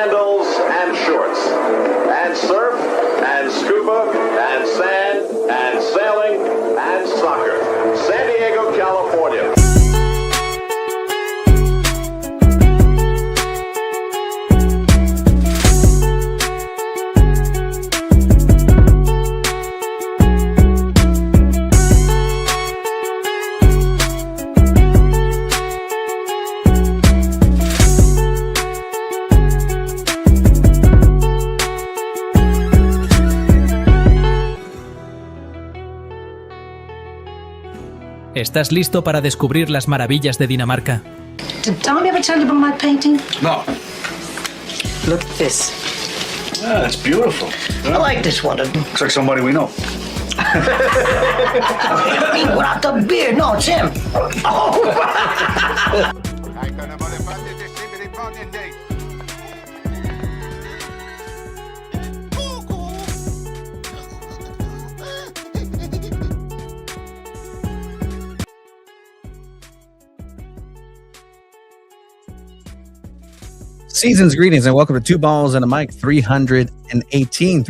sandals and shorts, and surf, and scuba, and sand, and sailing, and soccer. San Diego, California. ¿Estás listo para descubrir las maravillas de Dinamarca? Did Tommy ever tell you about my painting? No. Look at this. Ah, that's beautiful. I like this one. Looks like somebody we know. Without the beard, no, it's him. Season's greetings and welcome to Two Balls and a Mic 318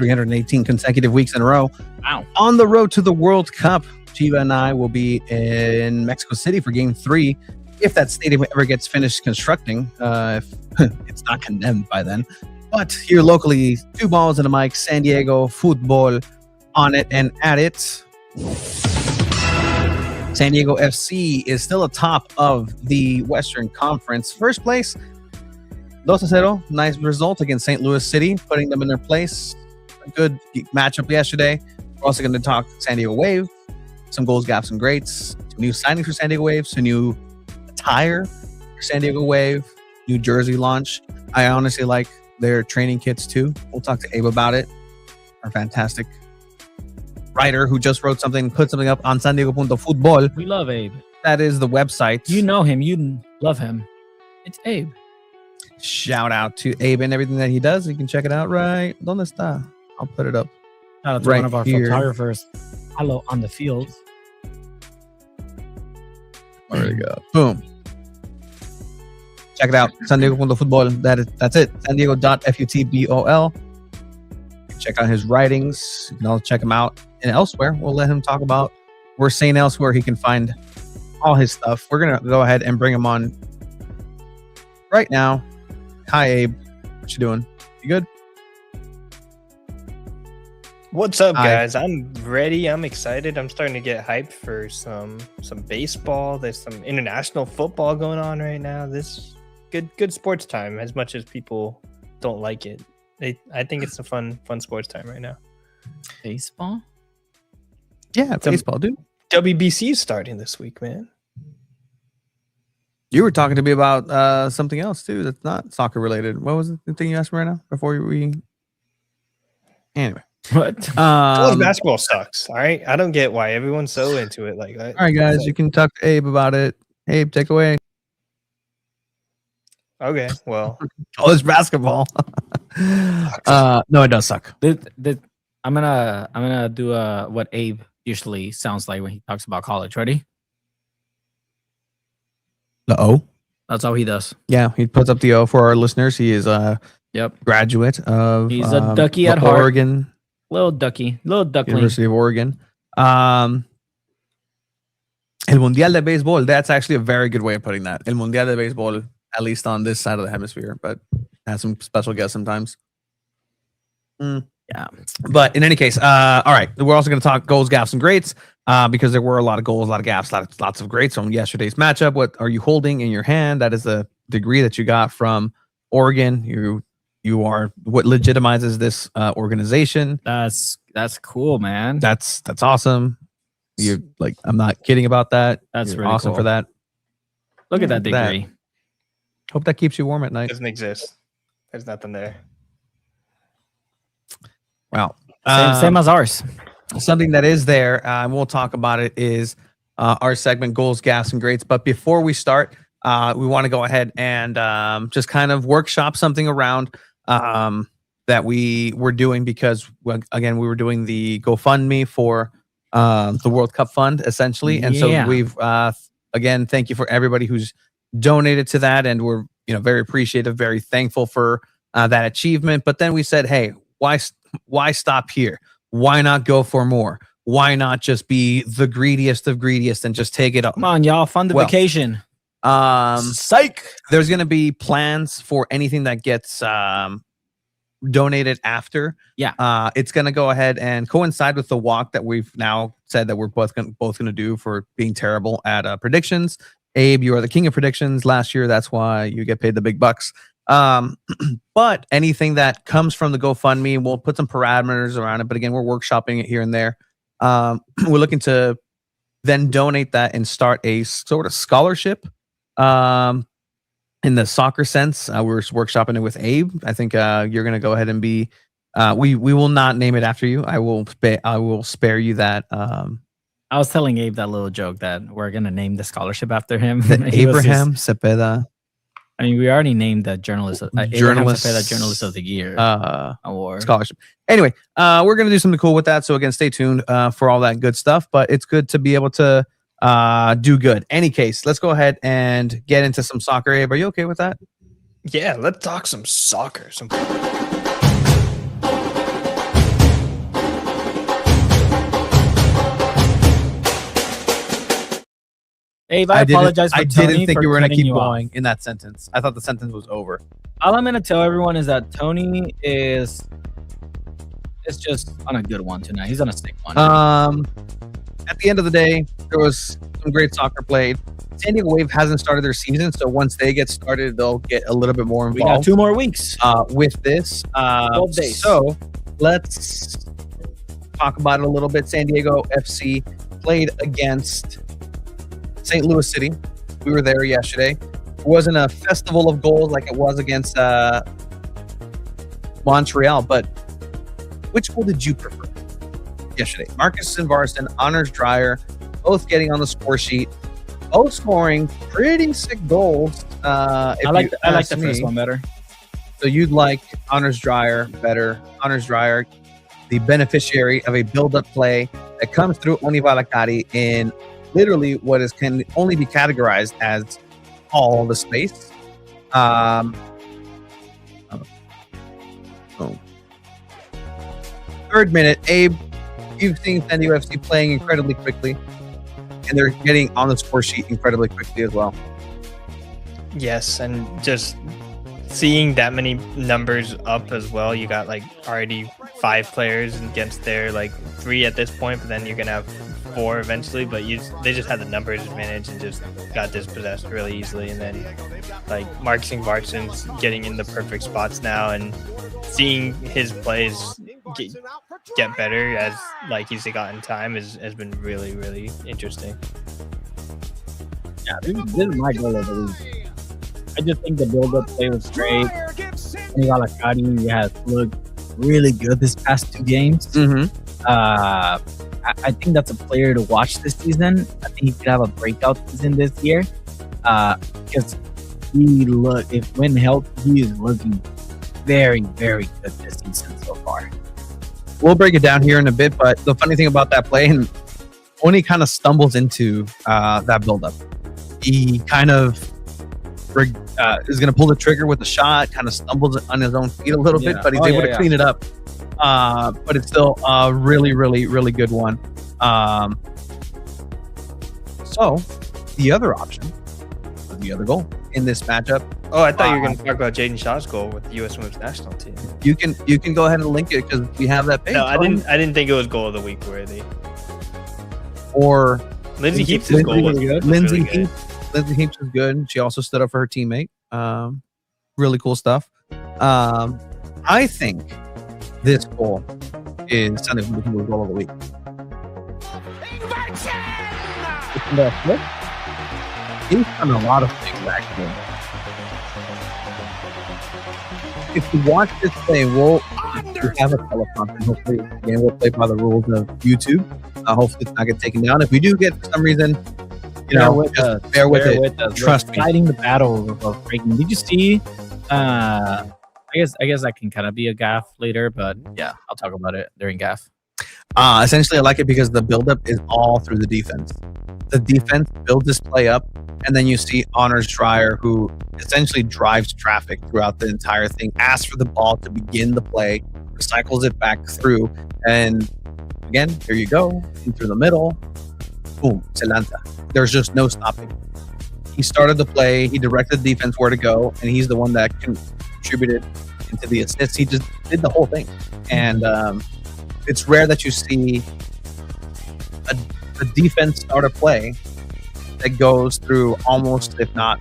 consecutive weeks in a row. Wow. On the road to the World Cup, Chiva and I will be in Mexico City for Game 3, if that stadium ever gets finished constructing, if it's not condemned by then. But here locally, Two Balls and a Mic, SanDiego.Futbol, on it and at it. SanDiego FC is still atop of the Western Conference. First place, 2-0, nice result against St. Louis City, putting them in their place. A good matchup yesterday. We're also going to talk San Diego Wave, some goals, gaps, and greats, some new signings for San Diego Wave, some new attire for San Diego Wave, new jersey launch. I honestly like their training kits too. We'll talk to Abe about it. Our fantastic writer who just wrote something, put something up on SanDiego.Futbol. We love Abe. That is the website. You know him. You love him. It's Abe. Shout out to Abe and everything that he does. You can check it out right. ¿Dónde está? I'll put it up. Shout out to right one of our here. photographers. Hello on the field. There we go. Boom. Check it out. SanDiego.Futbol. That's it. SanDiego.Futbol. Check out his writings. You can all check him out. And elsewhere, we'll let him talk about. We're saying elsewhere he can find all his stuff. We're gonna go ahead and bring him on right now. Hi, Abe. What you doing? You good? What's up, Hi. guys? I'm ready. I'm excited. I'm starting to get hyped for some baseball. There's some international football going on right now. This good sports time. As much as people don't like it, I think it's a fun sports time right now. Baseball? Yeah, baseball, dude. WBC is starting this week, man. You were talking to me about something else too that's not soccer related. What was the thing you asked me right now before we? Anyway, What? College basketball sucks. All right, I don't get why everyone's so into it. Like, all right, guys, you can talk to Abe about it. Abe, take away. Okay, well, College basketball. No, it does suck. I'm gonna do what Abe usually sounds like when he talks about college. Ready? The O. That's how he does. Yeah, he puts up the O for our listeners. He is a Yep. graduate of. He's a ducky at heart. Oregon Little ducky. Little duckling. University of Oregon. El Mundial de Béisbol. That's actually a very good way of putting that. El Mundial de Béisbol, at least on this side of the hemisphere, but has some special guests sometimes. Yeah. But in any case, all right. We're also going to talk goals, gaps, and greats because there were a lot of goals, a lot of gaps, lots of greats from yesterday's matchup. What are you holding in your hand? That is the degree that you got from Oregon. You are what legitimizes this organization. That's cool, man. That's awesome. You like, I'm not kidding about that. That's You're really awesome cool. for that. Look at that Look at degree. Hope that keeps you warm at it night. doesn't exist. There's nothing there. Wow. Same as ours. Something that is there, and we'll talk about it, is our segment Goals, Gaps, and Greats. But before we start, we want to go ahead and just kind of workshop something around that we were doing because, again, we were doing the GoFundMe for the World Cup Fund, essentially. And so we've, again, thank you for everybody who's donated to that. And we're, very appreciative, very thankful for that achievement. But then we said, hey, why stop here? Why not go for more? Why not just be the greediest of greediest and just take it up? Come on, y'all, fund the vacation. Psych. There's going to be plans for anything that gets donated after. Yeah. It's going to go ahead and coincide with the walk that we've now said that we're both going to do for being terrible at predictions. Abe, you are the king of predictions last year. That's why you get paid the big bucks. But anything that comes from the GoFundMe, we'll put some parameters around it. But again, we're workshopping it here and there. We're looking to then donate that and start a sort of scholarship. In the soccer sense, we're workshopping it with Abe. I think you're going to go ahead and be. We will not name it after you. I will spare you that. I was telling Abe that little joke that we're going to name the scholarship after him. Abraham Cepeda. I mean, we already named the journalist of the year award scholarship. Anyway, we're going to do something cool with that. So again, stay tuned for all that good stuff. But it's good to be able to do good. Any case, let's go ahead and get into some soccer. Abe, are you okay with that? Yeah, let's talk some soccer. Abe, I apologize for I Tony didn't think for you were going to cutting keep you going off. in that sentence. I thought the sentence was over. All I'm going to tell everyone is that Tony is just on a good one tonight. He's on a sick one. At the end of the day, there was some great soccer played. San Diego Wave hasn't started their season, so once they get started, they'll get a little bit more we got involved 2 more weeks. with this. 12 days. So let's talk about it a little bit. San Diego FC played against St. Louis City. We were there yesterday. It wasn't a festival of goals like it was against Montreal, but which goal did you prefer yesterday? Marcus and Varston, Honors Dreyer, both getting on the score sheet, both scoring pretty sick goals. I like the first one better. So you'd like Honors Dreyer better. Honors Dreyer, the beneficiary of a build-up play that comes through Oni Valakari in literally what can only be categorized as all the space. Third minute, Abe, you've seen San Diego FC playing incredibly quickly, and they're getting on the score sheet incredibly quickly as well. Yes, and just seeing that many numbers up as well. You got like already 5 players against their 3 at this point, but then you're gonna have 4 eventually. But they just had the numbers advantage and just got dispossessed really easily. And then Marcus Varston's getting in the perfect spots now, and seeing his plays get better as he's gotten time has been really, really interesting. Yeah, this is my goal of the week. I just think the build-up play was great. Oni Valakari has looked really good this past 2 games. I think that's a player to watch this season. I think he could have a breakout season this year because when healthy, he is looking very, very good this season so far. We'll break it down here in a bit, but the funny thing about that play, and Oni kind of stumbles into that buildup. He kind of is going to pull the trigger with the shot, kind of stumbles on his own feet a little bit, but he's able to clean it up. But it's still a really, really, really good one. So the other option, the other goal in this matchup. Oh, I thought you were going to talk about Jaden Shaw's goal with the U.S. Women's National Team. You can go ahead and link it because we have that page. No, I didn't think it was goal of the week worthy. Or Lindsay Heaps' goal was good. Lindsay Heaps was good. She also stood up for her teammate. Really cool stuff. I think this goal is SanDiego.Futbol goal of the week. He's done a lot of things actually. If you watch this play, we'll have a teleprompter. Hopefully, again, we'll play by the rules of YouTube. Hopefully, it's not get taken down. If we do get for some reason, bear with us. Trust me. Fighting the battle of breaking. Did you see? I guess I can kind of be a gaff later, but yeah, I'll talk about it during gaff. Essentially, I like it because the buildup is all through the defense. The defense builds this play up, and then you see Honors Dreyer, who essentially drives traffic throughout the entire thing, asks for the ball to begin the play, recycles it back through, and again, here you go, in through the middle, boom, se lanza. There's just no stopping. He started the play, he directed the defense where to go, and he's the one that contributed into the assists. He just did the whole thing. And it's rare that you see a defense start a play that goes through almost, if not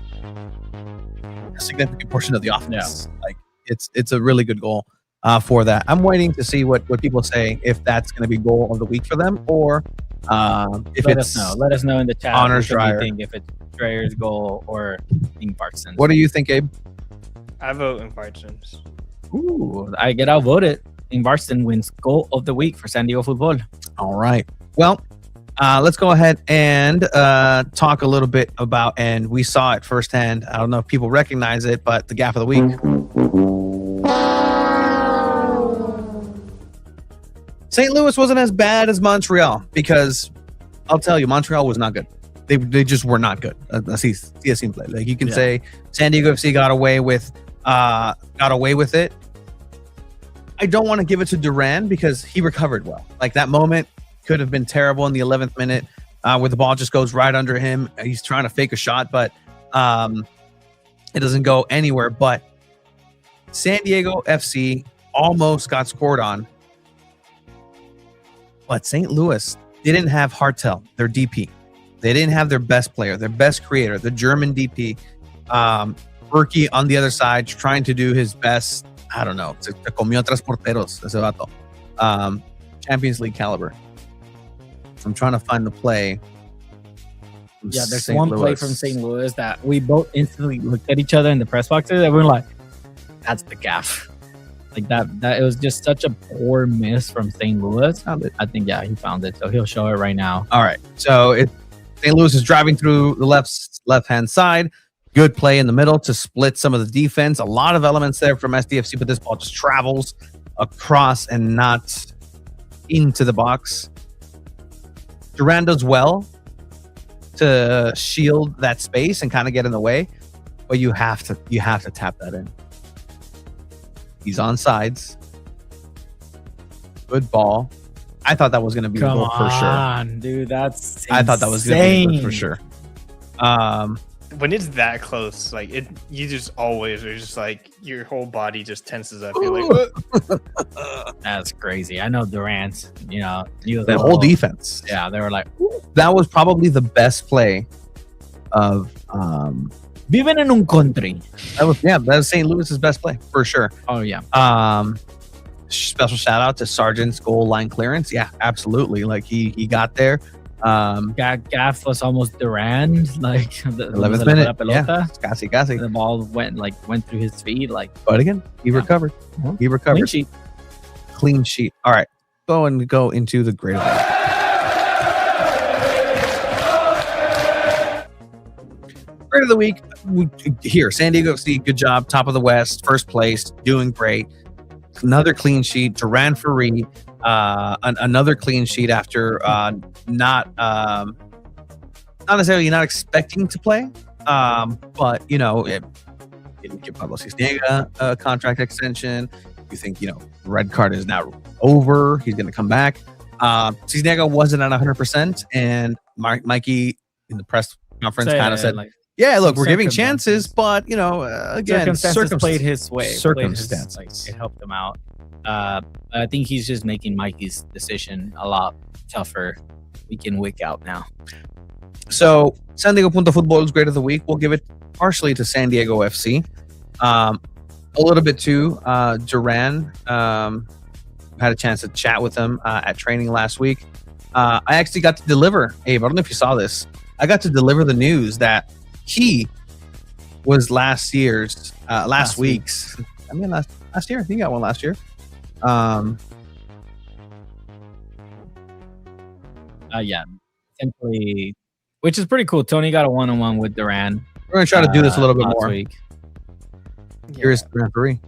a significant portion of the offense. Yeah. Like it's a really good goal for that. I'm waiting to see what people say, if that's going to be goal of the week for them, or if Let it's us know. Let us know in the chat. Honors what you Dreyer. think, if it's Dreyer's goal or Ingvartsen's. What do you think, Abe? I vote Ingvartsen's. Ooh, I get outvoted. Ingvartsen wins goal of the week for SanDiego.Futbol. All right. Well, let's go ahead and talk a little bit about, and we saw it firsthand. I don't know if people recognize it, but the gap of the week. St. Louis wasn't as bad as Montreal, because I'll tell you, Montreal was not good. They just were not good. Así es simple. Like you can say San Diego FC got away with it. I don't want to give it to Duran because he recovered well. Like that moment could have been terrible in the 11th minute where the ball just goes right under him. He's trying to fake a shot, but it doesn't go anywhere. But San Diego FC almost got scored on. But St. Louis didn't have Hartel, their DP. They didn't have their best player, their best creator, the German DP. Berkey on the other side trying to do his best. I don't know. Se comió tres porteros, ese vato. Champions League caliber. I'm trying to find the play. Yeah, there's one play from St. Louis that we both instantly looked at each other in the press boxes and we're like, that's the gaff. Like that it was just such a poor miss from St. Louis. I think, he found it. So he'll show it right now. All right. So St. Louis is driving through the left-hand side. Good play in the middle to split some of the defense. A lot of elements there from SDFC, but this ball just travels across and not into the box. Duran does well to shield that space and kind of get in the way, but you have to tap that in. He's on sides. Good ball. I thought that was going to be a goal for sure. Dude, that's insane. I thought that was going to be a goal for sure. When it's that close, like you just always are just like your whole body just tenses up. You're like, what? That's crazy. I know Durant's, the whole defense. Yeah, they were like, that was probably the best play of Viven en un country. That was St. Louis's best play for sure. Oh yeah. Special shout out to Sargent's goal line clearance. Yeah, absolutely. Like he got there. Gaff was almost Duran, like the 11th minute. Yeah, casi. The ball went through his feet, But again, he recovered. He recovered. Clean sheet. All right, go into the grade of the week. Grade of the week here. San Diego FC, good job. Top of the West, first place, doing great. Another clean sheet. Duran Ferry. Another clean sheet after not necessarily not expecting to play, but it didn't give Pablo Cisniega a contract extension. You think red card is now over, he's going to come back. Cisniega wasn't at 100%, and Mikey in the press conference So, kind of said, like, "Yeah, look, we're giving circumstances. chances, but again, circumstances played his way. circumstances. It helped him out. I think he's just making Mikey's decision a lot tougher week in, week out now. So, SanDiego.Futbol's grade of the week, we'll give it partially to San Diego FC. A little bit to Duran. Had a chance to chat with him at training last week. I actually got to deliver, Abe, I don't know if you saw this. I got to deliver the news that he was last week's. Last year. He got one last year. Simply, which is pretty cool. Tony got a one-on-one with Duran. We're going to try to do this a little bit last more. week. Here's the referee.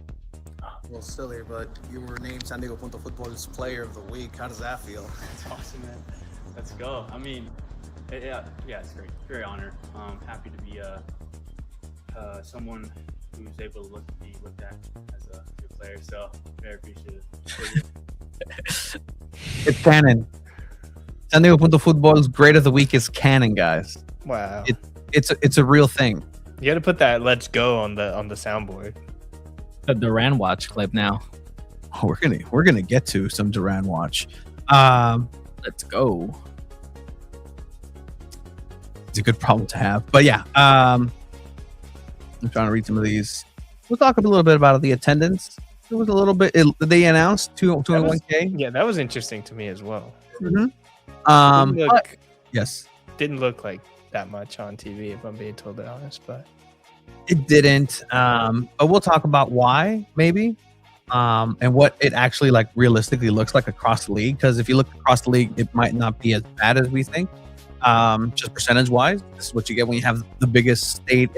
little silly, but you were named SanDiego.Futbol's Player of the Week. How does that feel? It's awesome, man. Let's go. I mean, yeah, it's great. Very honored. Happy to be someone who's able to be looked at as a good player. So very appreciative. It's canon. SanDiego.Futbol's Grade of the Week is canon, guys. Wow. It's a real thing. You got to put that "Let's go" on the soundboard. The Duran watch clip now. Oh, we're gonna get to some Duran watch. Let's go. It's a good problem to have, but yeah. I'm trying to read some of these. We'll talk a little bit about the attendance. It was a little bit. They announced 21K. Yeah, that was interesting to me as well. Mm-hmm. Yes, didn't look like that much on TV, if I'm being totally honest, but it didn't. But we'll talk about why, maybe, and what it actually like realistically looks like across the league. Because if you look across the league, it might not be as bad as we think. Just percentage wise, this is what you get when you have the biggest state,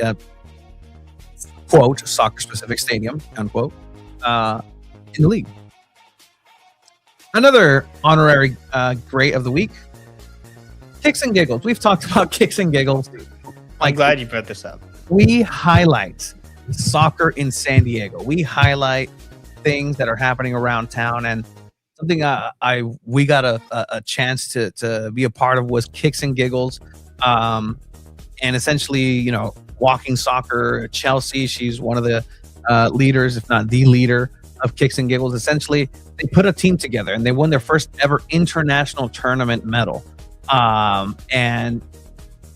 quote, soccer specific stadium, unquote, in the league. Another honorary great of the week, Kicks and Giggles. We've talked about Kicks and Giggles. I'm glad you brought this up. We highlight soccer in San Diego. We highlight things that are happening around town, and something we got a chance to be a part of was Kicks and Giggles, and essentially, walking soccer. Chelsea, she's one of the leaders, if not the leader of Kicks and Giggles. Essentially, they put a team together and they won their first ever international tournament medal. And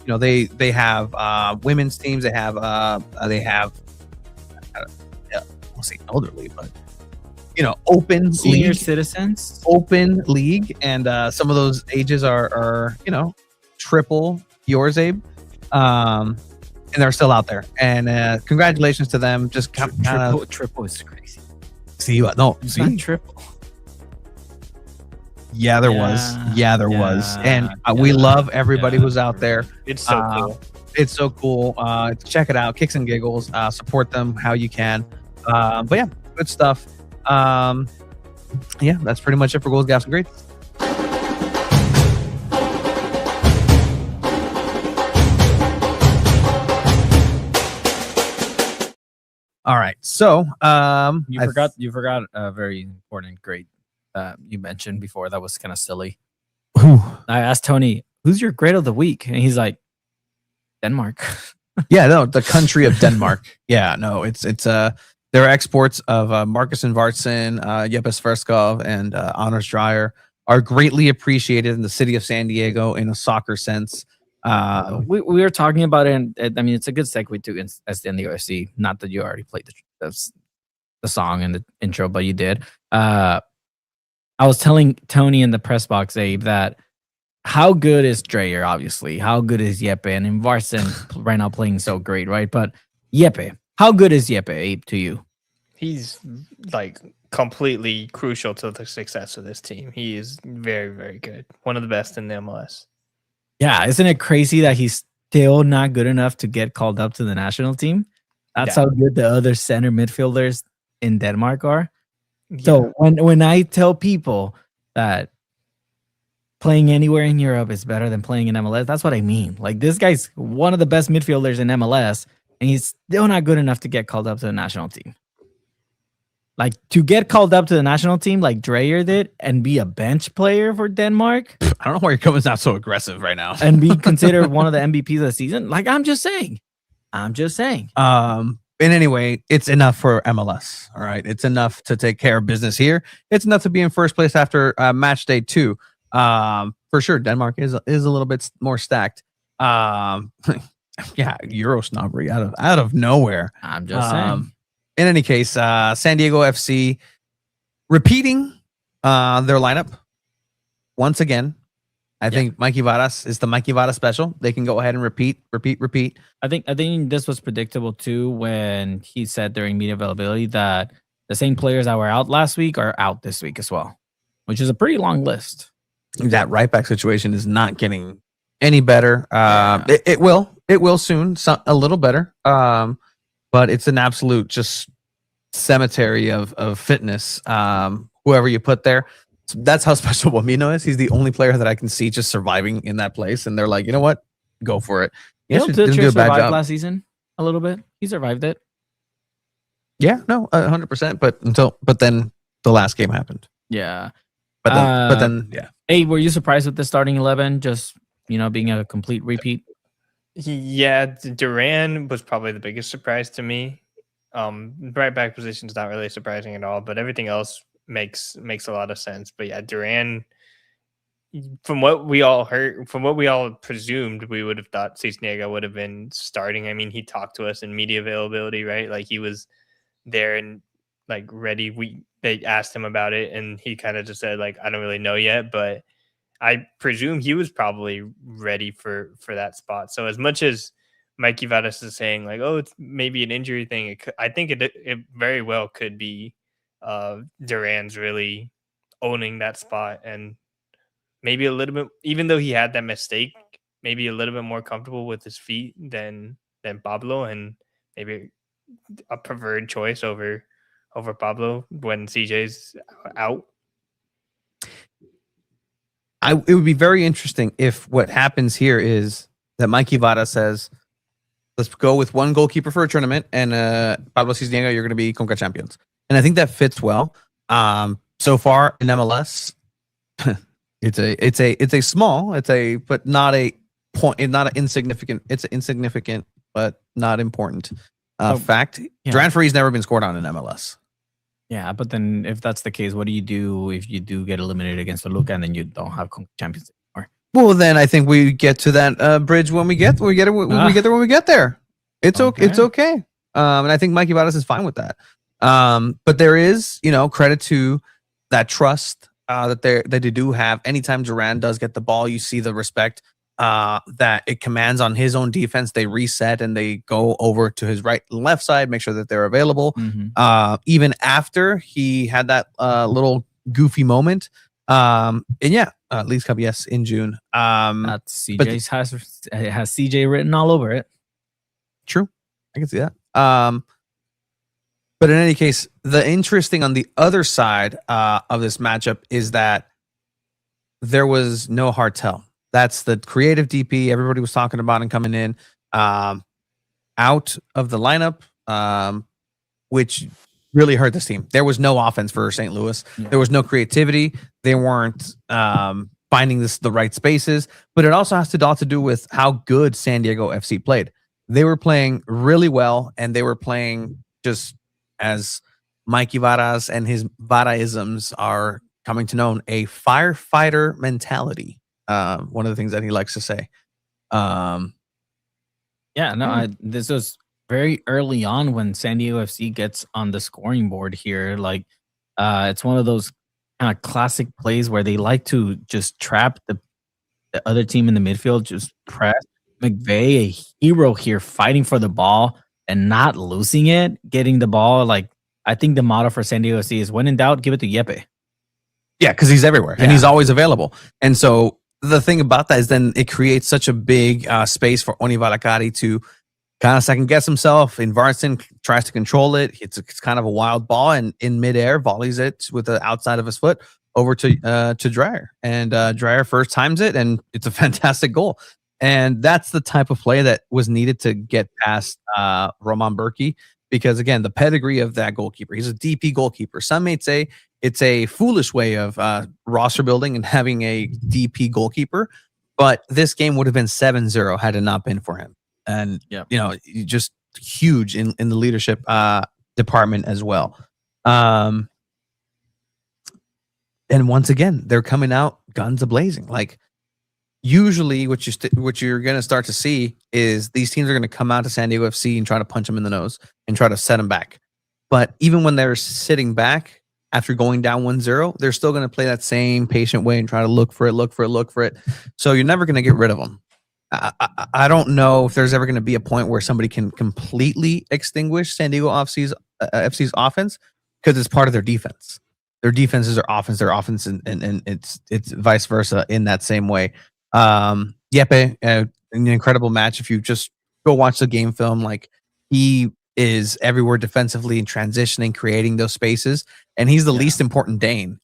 they have women's teams. They have I won't say elderly, but open senior league, citizens, open league, and some of those ages are triple yours, Abe. And they're still out there. And congratulations to them. Just triple is crazy. It's not triple. Yeah, there was. Yeah, there was. And we love everybody who's out there. It's so cool. It's so cool. Check it out. Kicks and Giggles. Support them how you can. But yeah, good stuff. Yeah, that's pretty much it for Goals, Gaps, and Grades. All right. So you forgot a very important grade you mentioned before. That was kind of silly. I asked Tony, who's your grade of the week? And he's like, Denmark. Yeah, no, the country of Denmark. Yeah, no, it's their exports of Marcus and Vartson, Jeppes Ferskov, and Anders Dreyer are greatly appreciated in the city of San Diego in a soccer sense. We were talking about it. I mean, it's a good segue to NWSL. Not that you already played the song in the intro, but you did. I was telling Tony in the press box, Abe, that how good is Dreyer, obviously. How good is Jeppe? And Varson right now playing so great, right? But Jeppe, how good is Jeppe, Abe, to you? He's like completely crucial to the success of this team. He is very, very good. One of the best in the MLS. Yeah, isn't it crazy that he's still not good enough to get called up to the national team? That's how good the other center midfielders in Denmark are. Yeah. So when I tell people that playing anywhere in Europe is better than playing in MLS, that's what I mean. Like, this guy's one of the best midfielders in MLS, and he's still not good enough to get called up to the national team. Like, to get called up to the national team like Dreyer did and be a bench player for Denmark. I don't know why you're coming out so aggressive right now. And be considered one of the MVPs of the season. Like, I'm just saying. And anyway, it's enough for MLS. All right. It's enough to take care of business here. It's enough to be in first place after match day 2. For sure. Denmark is a little bit more stacked. Yeah. Euro snobbery out of nowhere. I'm just saying. In any case, San Diego FC repeating their lineup once again. I think Mikey Varas is the Mikey Varas special. They can go ahead and repeat. I think this was predictable too when he said during media availability that the same players that were out last week are out this week as well, which is a pretty long list. That right back situation is not getting any better. It will soon, a little better. But it's an absolute just cemetery of fitness. Whoever you put there. So that's how special Wamino is. He's the only player that I can see just surviving in that place, and they're like, you know what, go for it. You know, Didn't do Dilcher a bad survived job. last season a little bit. He survived it. Yeah, no, 100%. But then the last game happened. Yeah. But then, yeah. Hey, were you surprised with the starting 11? Just, you know, being a complete repeat? Yeah, Duran was probably the biggest surprise to me. Right back position is not really surprising at all, but everything else makes a lot of sense. But yeah, Duran, from what we all heard, from what we all presumed, we would have thought SanDiego would have been starting. I mean, he talked to us in media availability, right? Like he was there and like ready. They asked him about it, and he kind of just said like, I don't really know yet, but I presume he was probably ready for that spot. So as much as Mikey Vadas is saying like, oh, it's maybe an injury thing, I think it very well could be Duran's really owning that spot, and maybe a little bit, even though he had that mistake, maybe a little bit more comfortable with his feet than Pablo, and maybe a preferred choice over Pablo when CJ's out. It would be very interesting if what happens here is that Mikey Vada says, let's go with one goalkeeper for a tournament, and Pablo SanDiego, you're going to be CONCACAF champions. And I think that fits well. So far in MLS, it's a small, but not a point, not an insignificant. It's insignificant, but not important fact. yeah. Duran Free's never been scored on in MLS. Yeah, but then if that's the case, what do you do if you do get eliminated against Toluca and then you don't have champions anymore? Well, then I think we get to that bridge when we get there. When we get there. It's okay. It's okay. And I think Mikey Vadas is fine with that. But there is, credit to that trust that they do have. Anytime Duran does get the ball, you see the respect that it commands on his own defense. They reset and they go over to his right and left side, make sure that they're available. Even after he had that little goofy moment. Leagues Cup, yes, in June. That's CJ's has CJ written all over it. True, I can see that. But in any case, the interesting on the other side of this matchup is that there was no Hartel. That's the creative DP everybody was talking about and coming in out of the lineup, which really hurt this team. There was no offense for St. Louis. Yeah. There was no creativity. They weren't finding the right spaces. But it also has to do with how good SanDiego FC played. They were playing really well, and they were playing just as Mikey Varas and his Varaisms are coming to know, a firefighter mentality. One of the things that he likes to say. This was very early on when SanDiego FC gets on the scoring board here. Like, it's one of those kind of classic plays where they like to just trap the other team in the midfield, just press. McVeigh, a hero here, fighting for the ball and not losing it, getting the ball. Like, I think the motto for SanDiego FC is when in doubt, give it to Yepe. Yeah, because he's everywhere and he's always available. And so the thing about that is then it creates such a big space for Oni Valakari to kind of second guess himself. Invarsson tries to control it. It's kind of a wild ball, and in midair volleys it with the outside of his foot over to Dreyer. And Dreyer first times it, and it's a fantastic goal. And that's the type of play that was needed to get past Roman Berkey, because again, the pedigree of that goalkeeper, he's a DP goalkeeper. Some may say it's a foolish way of roster building and having a DP goalkeeper, but this game would have been 7-0 had it not been for him. And, just huge in the leadership department as well. And once again, they're coming out guns a-blazing. Like, usually what you're going to start to see is these teams are going to come out to SanDiego FC and try to punch them in the nose and try to set them back. But even when they're sitting back after going down 1-0, they're still going to play that same patient way and try to look for it. So you're never going to get rid of them. I don't know if there's ever going to be a point where somebody can completely extinguish SanDiego FC's offense, because it's part of their defense. Their defense is their offense, and it's vice versa in that same way. Yepe, an incredible match. If you just go watch the game film, like, he is everywhere defensively and transitioning, creating those spaces. And he's the least important Dane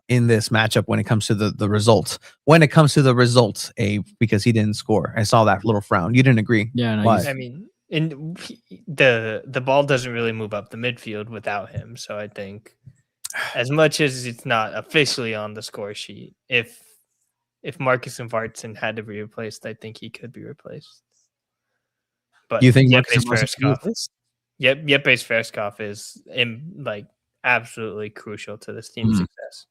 in this matchup when it comes to the results. When it comes to the results, Abe, because he didn't score. I saw that little frown. You didn't agree. Yeah, no, Why? I mean, the ball doesn't really move up the midfield without him. So I think, as much as it's not officially on the score sheet, if Marcus and Vartson had to be replaced, I think he could be replaced. But You think Jeppe Marcus Verskov? Jeppe Verskov is absolutely crucial to this team's success.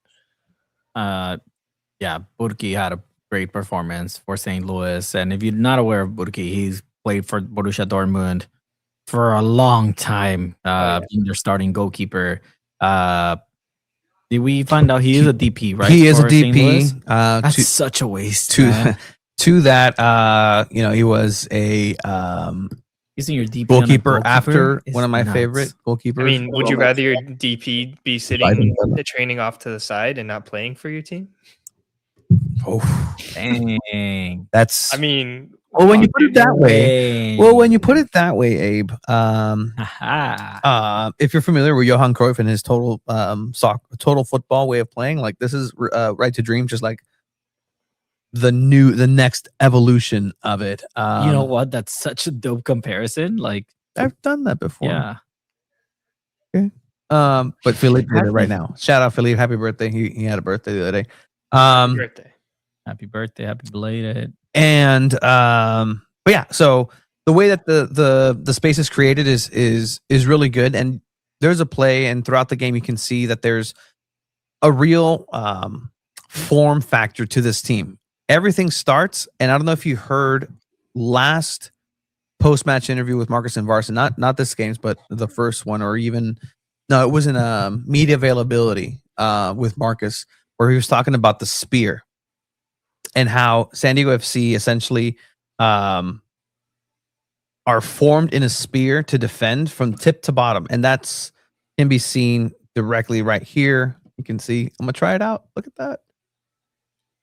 Yeah, Burki had a great performance for St. Louis. And if you're not aware of Burki, he's played for Borussia Dortmund for a long time, being their starting goalkeeper. Did we find out he is a DP, right? He is a for St. Louis? DP. That's such a waste. To that, he was a Using your DP goalkeeper on a after is one of my nuts. favorite goalkeepers. I mean, would you rather your DP be sitting the training off to the side and not playing for your team? Oh, Dang. that's. I mean, when you put it that way. Dang. Well, when you put it that way, Abe. Aha. If you're familiar with Johan Cruyff and his total total football way of playing, like this is Right to Dream, just like the next evolution of it. You know what? That's such a dope comparison. Like, I've done that before. yeah. Okay. But Philippe did it right now. Shout out Philippe. Happy birthday. He had a birthday the other day. birthday. Happy birthday. Happy belated. And but yeah, so the way that the space is created is really good. And there's a play, and throughout the game you can see that there's a real form factor to this team. Everything starts, and I don't know if you heard last post-match interview with Marcus and Varson, not this game's, but the first one, or even it was in media availability with Marcus, where he was talking about the spear and how SanDiego FC essentially are formed in a spear to defend from tip to bottom, and that's can be seen directly right here. You can see. I'm gonna try it out. Look at that.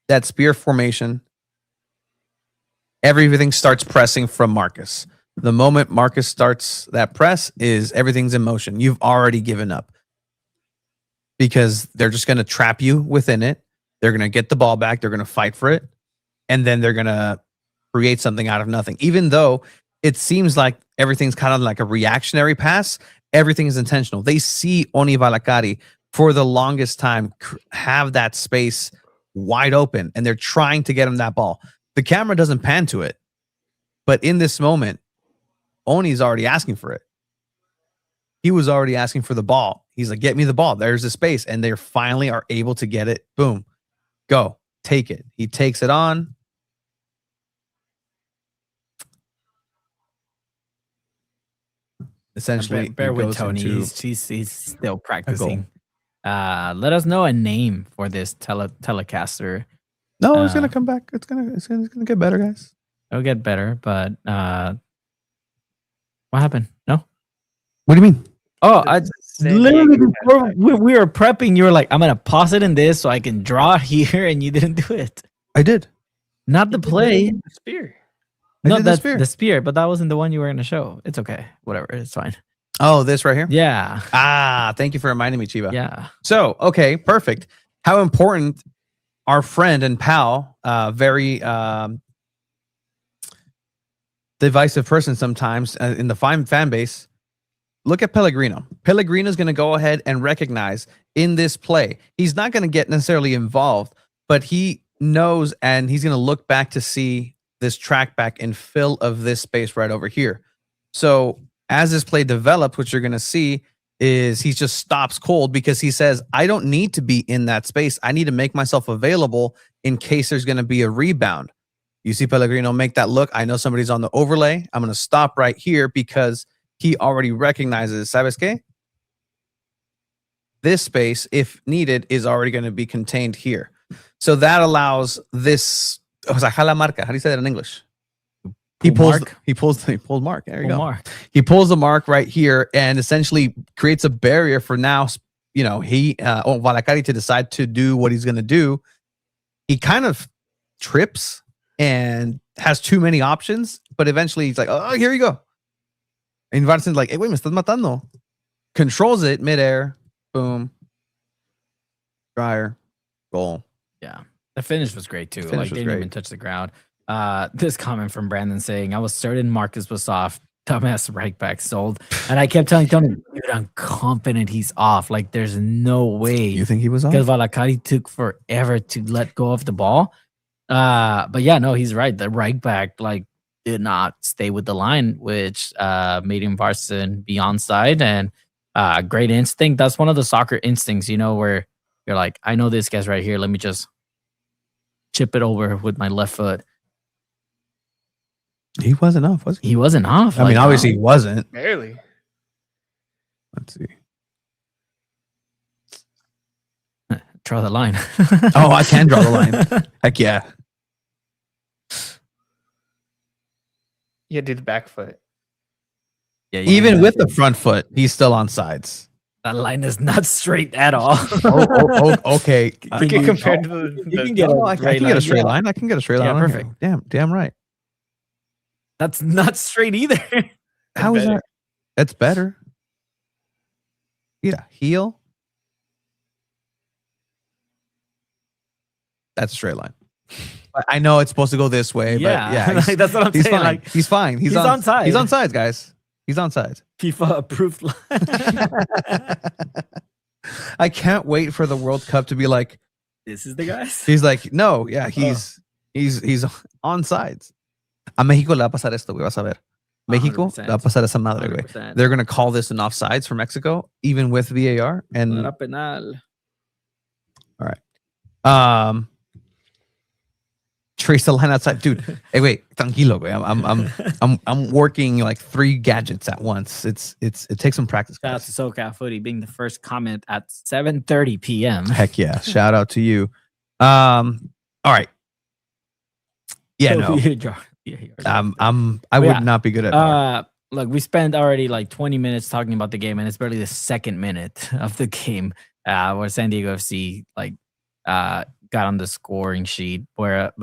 That spear formation. Everything starts pressing from Marcus. The moment Marcus starts that press, is everything's in motion. You've already given up because they're just going to trap you within it. They're going to get the ball back. They're going to fight for it. And then they're going to create something out of nothing. Even though it seems like everything's kind of like a reactionary pass, everything is intentional. They see Oni Valakari for the longest time have that space wide open, and they're trying to get him that ball. The camera doesn't pan to it, but in this moment, Oni's already asking for it. He was already asking for the ball. He's like, get me the ball. There's the space, and they finally are able to get it. Boom. Go. Take it. He takes it on. Essentially, bear it with goes Tony. into He's still practicing. Let us know a name for this telecaster. No, it's gonna come back. It's gonna get better, guys. It'll get better, but what happened? No. What do you mean? Oh, I literally before we were prepping, you were like, "I'm gonna pause it in this so I can draw here," and you didn't do it. I did. Not the play. The spear. No, did that's the spear. the spear, but that wasn't the one you were gonna show. It's okay. Whatever. It's fine. Oh, this right here? Yeah. Thank you for reminding me, Chiba. Yeah. So, okay, perfect. How important our friend and pal, very divisive person sometimes in the fan base. Look at Pellegrino. Pellegrino's going to go ahead and recognize in this play. He's not going to get necessarily involved, but he knows, and he's going to look back to see this track back and fill of this space right over here. So as this play develops, what you're going to see is he just stops cold because he says, I don't need to be in that space. I need to make myself available in case there's going to be a rebound. You see Pellegrino make that look. I know somebody's on the overlay. I'm going to stop right here because he already recognizes, ¿sabes qué? This space, if needed, is already going to be contained here. So that allows this, jala marca. How do you say that in English? He pulls mark. There you go. Mark. He pulls the mark right here and essentially creates a barrier for now, Valakari to decide to do what he's going to do. He kind of trips and has too many options, but eventually he's like, oh, here you go. And Varson's like, hey, wait, me estás matando. Controls it midair. Boom. Dryer. Goal. Yeah. The finish was great too. The finish Like was they didn't great. even touch the ground. This comment from Brandon saying, I was certain Marcus was off. Dumbass right back sold. And I kept telling Tony, dude, I'm confident he's off. Like there's no way. You think he was off? Because Valakari took forever to let go of the ball. But yeah, no, he's right. The right back like did not stay with the line, which made him Varson be onside. And great instinct. That's one of the soccer instincts, you know, where you're like, I know this guy's right here. Let me just chip it over with my left foot. He wasn't off, was he? He wasn't off. I mean, obviously he wasn't. Barely. Let's see. Draw the line. Oh, I can draw the line. Heck yeah. You do the back foot. Yeah, Even with the front foot, he's still on sides. that line is not straight at all. Okay. You can compare to the You can get I can get a straight line. I can get a straight Yeah, line. perfect. Damn right. That's not straight either. How is better. that? That's better. Yeah, heel. That's a straight line. I know it's supposed to go this way, Yeah, but yeah, like, that's what I'm he's saying. fine. Like, He's fine. He's on side. He's on sides, guys. He's on sides. FIFA approved line. I can't wait for the World Cup to be like. This is the guys. He's like, no, yeah, he's on sides. A México le va a pasar esto, güey. Vas a ver. México 100%. le va a pasar esa madre, güey. 100%. They're gonna call this an offsides for Mexico, even with VAR. And Era penal. trace the line outside, dude. Hey, wait, tranquilo, güey. I'm working like 3 gadgets at once. It takes some practice. Shout out Guys. to SoCal Footy being the first comment at 7:30 p.m. Heck yeah! Shout out to you. All right. Yeah, no. I would Yeah. not be good at. Look, we spent already like 20 minutes talking about the game, and it's barely the second minute of the game where San Diego FC got on the scoring sheet. But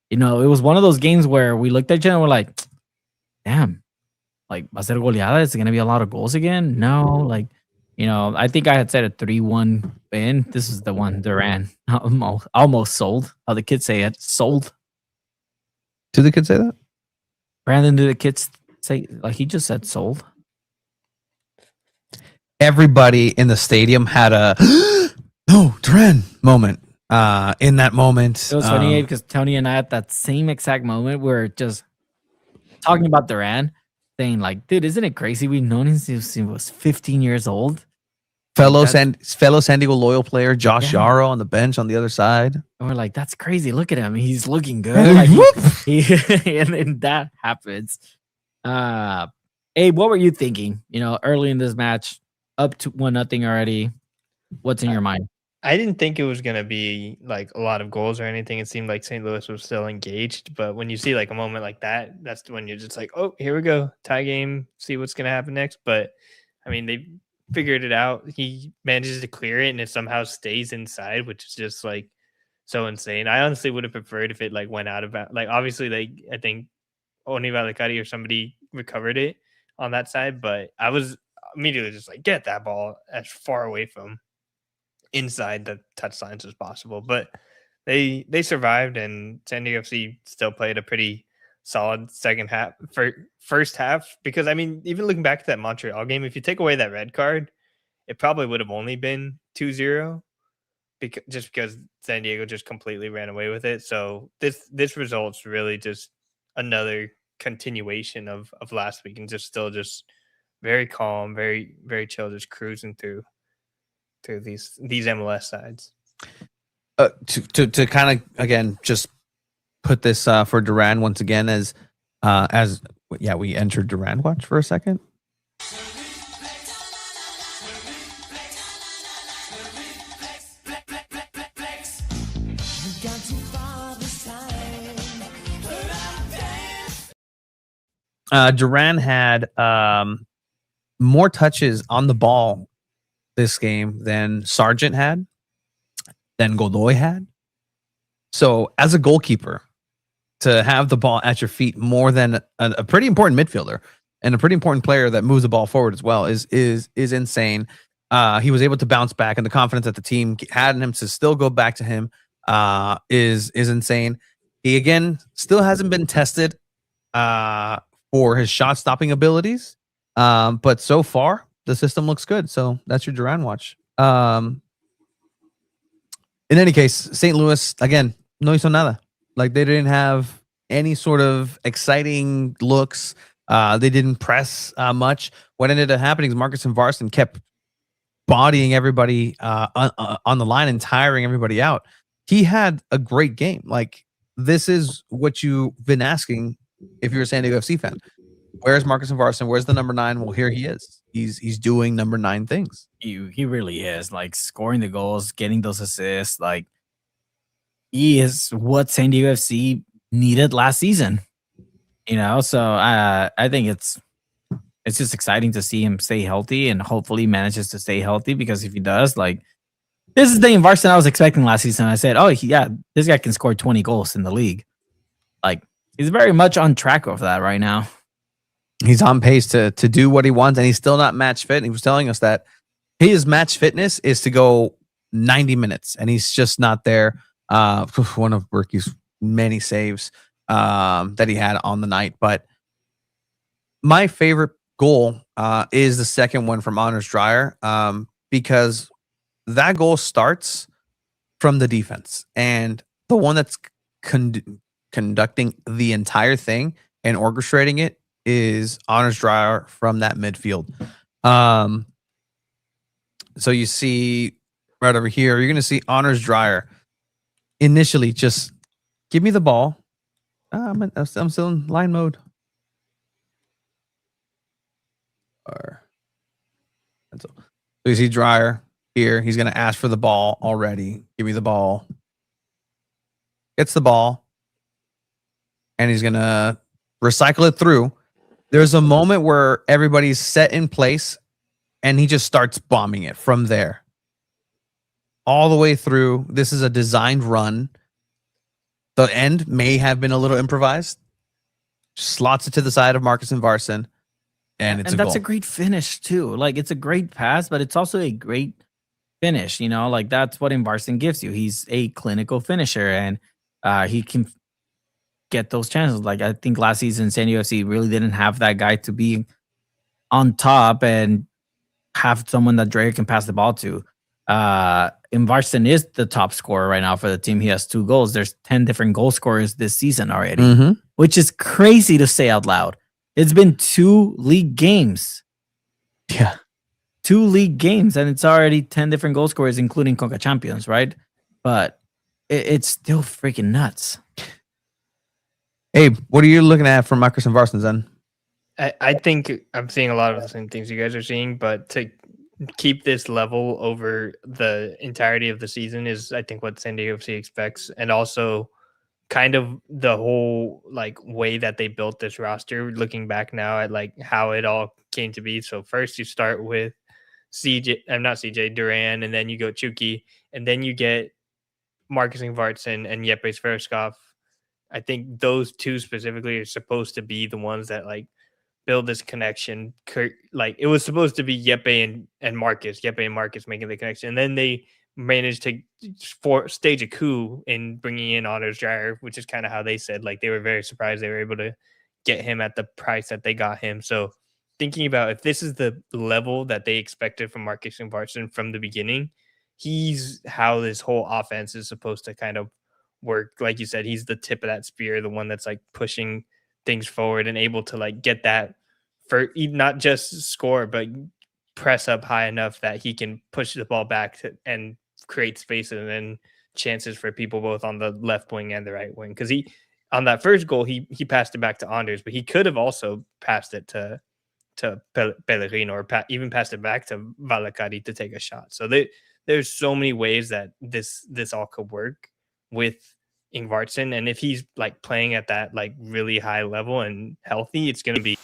you know, it was one of those games where we looked at each other and we're like, "Damn, like va a ser goleada? Is it gonna be a lot of goals again?" No, like you know, I think I had said a 3-1 win. This is the one Duran almost sold. How the kids say it, sold. Do the kids say that? Brandon, do the kids say like he just said sold? Everybody in the stadium had a no Duran moment. In that moment, It was funny because Tony and I at that same exact moment were just talking about Duran, saying like, "Dude, isn't it crazy? We've known him since he was 15 years old." fellow San Diego loyal player Josh Yeah. Yarrow on the bench on the other side. And we're like, "That's crazy! Look at him. He's looking good." Like, and that happens. Abe, what were you thinking? You know, early in this match, up to 1-0 already. What's in your mind? I didn't think it was going to be like a lot of goals or anything. It seemed like St. Louis was still engaged. But when you see like a moment like that, that's when you're just like, oh, here we go. Tie game. See what's going to happen next. But I mean, they figured it out. He manages to clear it and it somehow stays inside, which is just like so insane. I honestly would have preferred if it like went out of like obviously like I think Oni Valakari or somebody recovered it on that side. But I was immediately just like, get that ball as far away from inside the touch lines as possible, but they survived, and San Diego FC still played a pretty solid second half for first half. Because I mean, even looking back at that Montreal game, if you take away that red card, it probably would have only been 2-0 because San Diego just completely ran away with it. So this result's really just another continuation of last week, and just still just very calm, very very chill, just cruising through these MLS sides. To kind of again just put this for Duran once again as we entered Duran watch for a second. Duran had more touches on the ball this game than Sargent had, than Godoy had. So as a goalkeeper, to have the ball at your feet more than a pretty important midfielder, and a pretty important player that moves the ball forward as well is insane. He was able to bounce back, and the confidence that the team had in him to still go back to him is insane. He again still hasn't been tested for his shot stopping abilities, but so far the system looks good. So that's your Duran watch. In any case, St. Louis again, no hizo nada. Like they didn't have any sort of exciting looks. They didn't press much. What ended up happening is Marcus and Varston kept bodying everybody on the line and tiring everybody out. He had a great game. Like this is what you've been asking if you're a San Diego FC fan. Where's Marcus and Varston? Where's the number 9? Well, here he is. He's doing number 9 things. He really is, like scoring the goals, getting those assists. Like he is what San Diego FC needed last season. You know, so I think it's just exciting to see him stay healthy and hopefully manages to stay healthy, because if he does, like this is the Varston I was expecting last season. I said, yeah, this guy can score 20 goals in the league. Like he's very much on track of that right now. He's on pace to do what he wants, and he's still not match fit. And he was telling us that his match fitness is to go 90 minutes, and he's just not there. One of Berkey's many saves that he had on the night. But my favorite goal is the second one from Anders Dreyer, because that goal starts from the defense, and the one that's conducting the entire thing and orchestrating it is Anders Dreyer from that midfield. So you see right over here, you're going to see Anders Dreyer initially just give me the ball. I'm still in line mode. So you see Dreyer here. He's going to ask for the ball already. Give me the ball. Gets the ball. And he's going to recycle it through. There's a moment where everybody's set in place, and he just starts bombing it from there. All the way through. This is a designed run. The end may have been a little improvised. Slots it to the side of Marcus and Varston, and it's that's goal. a great finish too. Like it's a great pass, but it's also a great finish. You know, like that's what Varston gives you. He's a clinical finisher, and he can get those chances. Like I think last season, San Diego FC really didn't have that guy to be on top and have someone that Dreyer can pass the ball to. Varston is the top scorer right now for the team. He has 2 goals. There's 10 different goal scorers this season already, which is crazy to say out loud. It's been 2 league games. Yeah. 2 league games, and it's already 10 different goal scorers, including CONCACAF champions, right? But it's still freaking nuts. Hey, what are you looking at from Marcus and Varston then? I think I'm seeing a lot of the same things you guys are seeing, but to keep this level over the entirety of the season is, I think, what San Diego FC expects, and also kind of the whole like way that they built this roster. Looking back now at like how it all came to be. So first you start with Duran, and then you go Chucky, and then you get Marcus Varston and Jeppe Sverskov. I think those 2 specifically are supposed to be the ones that like build this connection. Like it was supposed to be Jeppe and Marcus making the connection, and then they managed to stage a coup in bringing in Anders Dreyer, which is kind of how they said like they were very surprised they were able to get him at the price that they got him. So thinking about if this is the level that they expected from Marcus and Varston from the beginning, he's how this whole offense is supposed to kind of work. Like you said, he's the tip of that spear, the one that's like pushing things forward and able to like get that for not just score, but press up high enough that he can push the ball back and create spaces and then chances for people both on the left wing and the right wing. Because he, on that first goal, he passed it back to Anders, but he could have also passed it to Pellegrino, or even passed it back to Valakari to take a shot. So there's so many ways that this all could work with Ingvarsson, and if he's like playing at that like really high level and healthy, it's going to be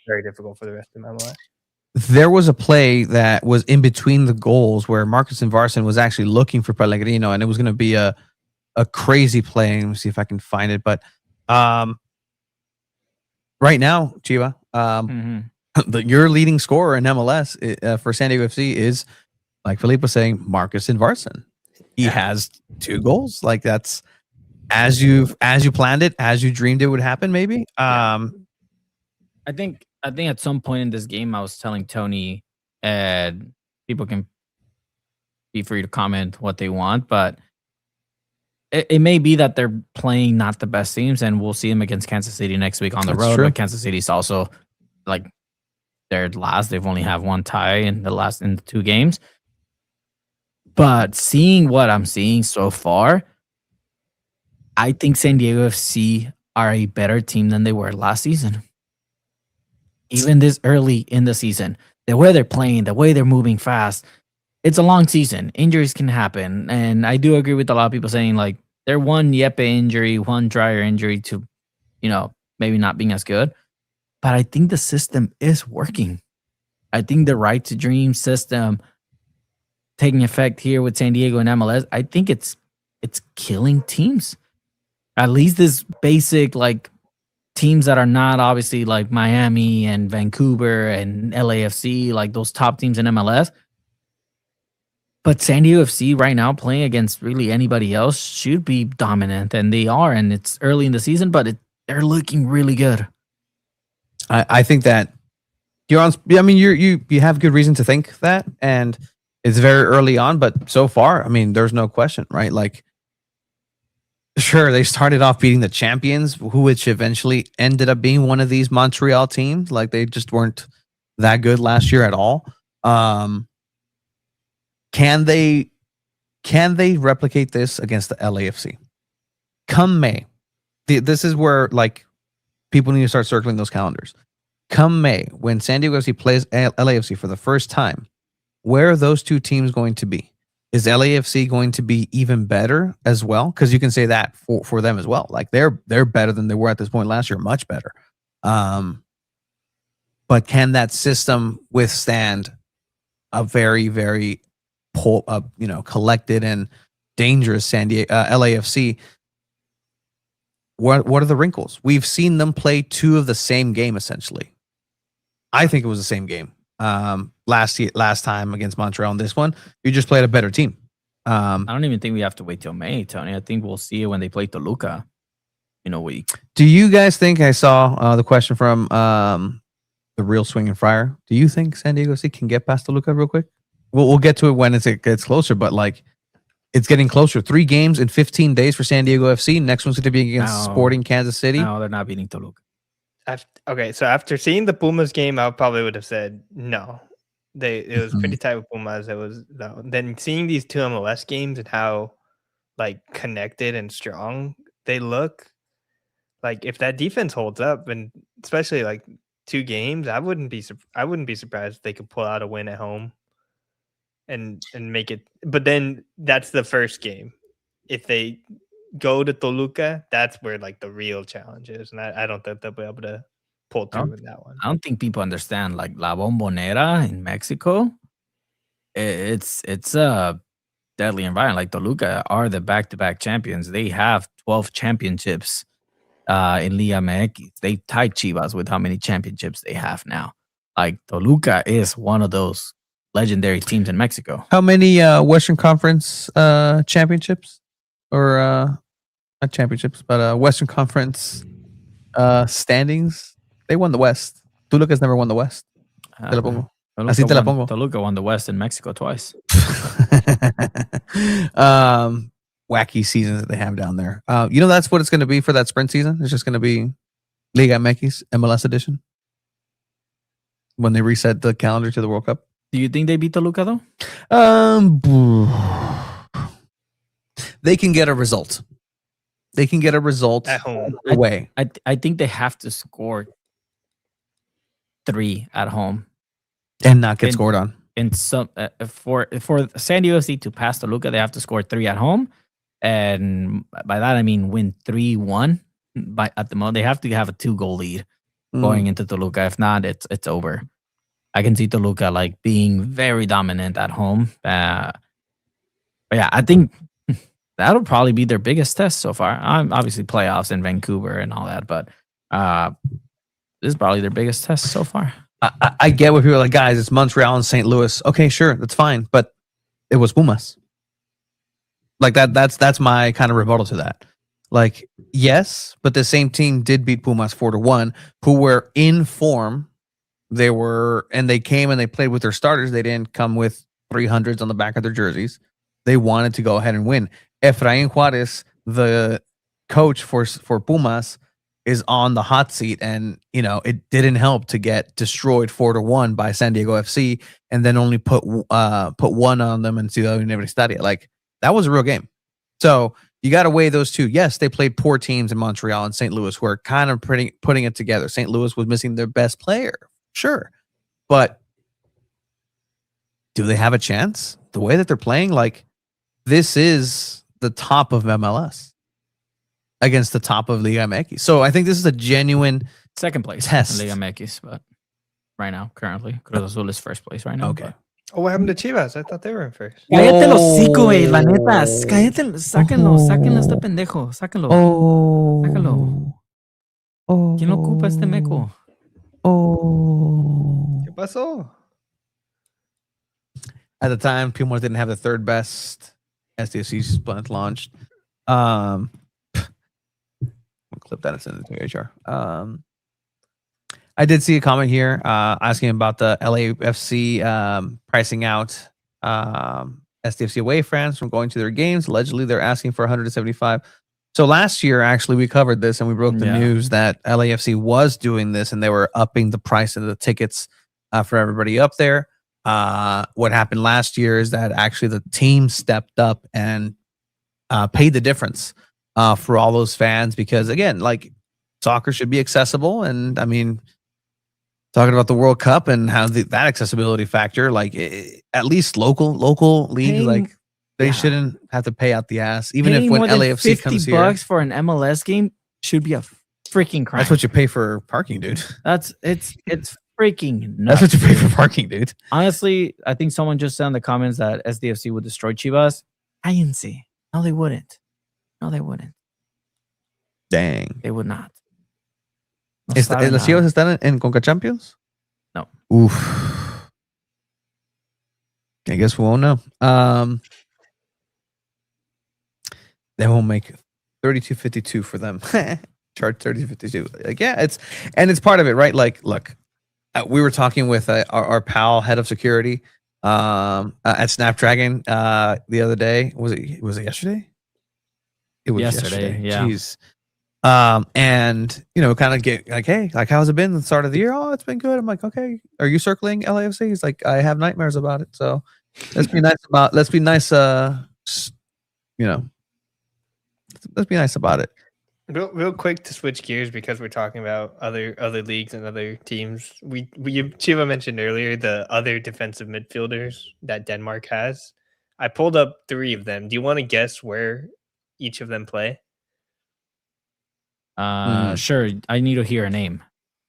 very difficult for the rest of MLS. There was a play that was in between the goals where Marcus and Varston was actually looking for Pellegrino, and it was going to be a crazy play. Let me see if I can find it. But right now, Chiva, Your leading scorer in MLS for San Diego FC is, like Philippe was saying, Marcus Invarson. He has 2 goals. Like that's as you planned it, as you dreamed it would happen. Maybe. I think at some point in this game, I was telling Tony, and people can be free to comment what they want, but it may be that they're playing not the best teams, and we'll see them against Kansas City next week on the road. But Kansas City's also like they're last. They've only have 1 tie in the 2 games. But seeing what I'm seeing so far, I think San Diego FC are a better team than they were last season. Even this early in the season, the way they're playing, the way they're moving fast, it's a long season. Injuries can happen. And I do agree with a lot of people saying, like, they're one Yepe injury, one Dryer injury to, maybe not being as good. But I think the system is working. I think the Right to Dream system taking effect here with San Diego and MLS, I think it's killing teams. At least this basic, like, teams that are not obviously like Miami and Vancouver and LAFC, like those top teams in MLS. But San Diego FC right now playing against really anybody else should be dominant, and they are. And it's early in the season, but they're looking really good. I think that you're on. I mean, you have good reason to think that, and it's very early on. But so far, I mean, there's no question, right? Like, sure, they started off beating the champions, which eventually ended up being one of these Montreal teams. Like, they just weren't that good last year at all. Can they replicate this against the LAFC? Come May, this is where, like, people need to start circling those calendars. Come May, when San Diego FC plays LAFC for the first time, where are those 2 teams going to be? Is LAFC going to be even better as well? Because you can say that for them as well. Like, they're better than they were at this point last year, much better. But can that system withstand a very, very collected and dangerous San Diego LAFC? What are the wrinkles? We've seen them play 2 of the same game essentially. I think it was the same game. Last time against Montreal, and this one, you just played a better team. I don't even think we have to wait till May, Tony. I think we'll see it when they play Toluca in a week. Do you guys think, I saw the question from the real Swinging Friar, do you think San Diego City can get past Toluca real quick? We'll get to it when it gets closer, but like, it's getting closer. 3 games in 15 days for San Diego FC. Next one's going to be against Sporting Kansas City. No, they're not beating Toluca. Okay, so after seeing the Pumas game, I probably would have said no. It was pretty tight with Pumas. It was no. Then seeing these 2 MLS games and how, like, connected and strong they look, like, if that defense holds up, and especially like 2 games, I wouldn't be surprised if they could pull out a win at home and make it. But then that's the first game. If they go to Toluca, that's where, like, the real challenge is, and I don't think they'll be able to pull through in that one. I don't think people understand, like, La Bombonera in Mexico. It's a deadly environment. Like, Toluca are the back-to-back champions. They have 12 championships in Liga MX. They tied Chivas with how many championships they have now. Like, Toluca is one of those legendary teams in Mexico. How many Western Conference championships? Or not championships, but Western Conference standings? They won the West. Toluca's never won the West. Te la pongo. Así te la pongo. Toluca won the West in Mexico twice. Wacky seasons that they have down there. That's what it's going to be for that sprint season. It's just going to be Liga MX MLS edition when they reset the calendar to the World Cup. Do you think they beat Toluca though? They can get a result. They can get a result at home. Away. I think they have to score 3 at home and not get scored on. In some for San Diego City to pass Toluca, they have to score 3 at home, and by that I mean win 3-1. At the moment, they have to have a 2-goal lead going into Toluca. If not, it's over. I can see Toluca, like, being very dominant at home. But yeah, I think that'll probably be their biggest test so far. Obviously, playoffs in Vancouver and all that, but This is probably their biggest test so far. I get what people are like, guys, it's Montreal and St. Louis. Okay, sure, that's fine, but it was Pumas. Like that's my kind of rebuttal to that. Like, yes, but the same team did beat Pumas 4-1, who were in form. They came and they played with their starters. They didn't come with 300s on the back of their jerseys. They wanted to go ahead and win. Efrain Juarez, the coach for Pumas, is on the hot seat, and it didn't help to get destroyed 4-1 by SanDiego FC, and then only put one on them in Ciudad Universitaria. Like, that was a real game. So you got to weigh those two. Yes, they played poor teams in Montreal and St. Louis, who are kind of putting it together. St. Louis was missing their best player, sure, but do they have a chance? The way that they're playing, like, this is the top of MLS against the top of Liga MX. So I think this is a genuine second place test. in Liga MX, but right now, currently, Cruz Azul is first place right now. Okay. Oh, what happened to Chivas? I thought they were in first. Cállate el hocico, güey, la neta. Cállate, sáquenlo este pendejo, sáquenlo. Sácalo. ¿Quién lo ocupa este meco? ¿Qué pasó? At the time, Pumas didn't have the third best SDFC split launched. I'll clip that and send it to HR. I did see a comment here asking about the LAFC pricing out SDFC away fans from going to their games. Allegedly, they're asking for 175. So last year, actually, we covered this and we broke the news that LAFC was doing this and they were upping the price of the tickets for everybody up there. What happened last year is that actually the team stepped up and paid the difference for all those fans, because again, like, soccer should be accessible. And I mean, talking about the World Cup and how that accessibility factor, like, at least local leagues, like, they shouldn't have to pay out the ass, even if when LAFC comes here. $50 for an MLS game should be a freaking crime. That's what you pay for parking, dude. It's freaking That's nuts. what you pay for parking, dude. Honestly, I think someone just said in the comments that SDFC would destroy Chivas. Cállense. No, they wouldn't. Dang. They would not. No ¿Las saben nada. Chivas están en CONCACAF Champions? No. Oof. I guess we won't know. They won't make 32.52 for them. Charge 30.52. Like, yeah, it's part of it, right? Like, look, we were talking with our pal, head of security, at Snapdragon the other day. Was it yesterday? It was yesterday. Yeah. Jeez. And kind of get like, hey, like, how's it been the start of the year? Oh, it's been good. I'm like, okay, are you circling LAFC? He's like, I have nightmares about it. So let's be nice about it. Real quick to switch gears, because we're talking about other leagues and other teams. Chiva mentioned earlier the other defensive midfielders that Denmark has. I pulled up 3 of them. Do you want to guess where each of them play? Sure. I need to hear a name.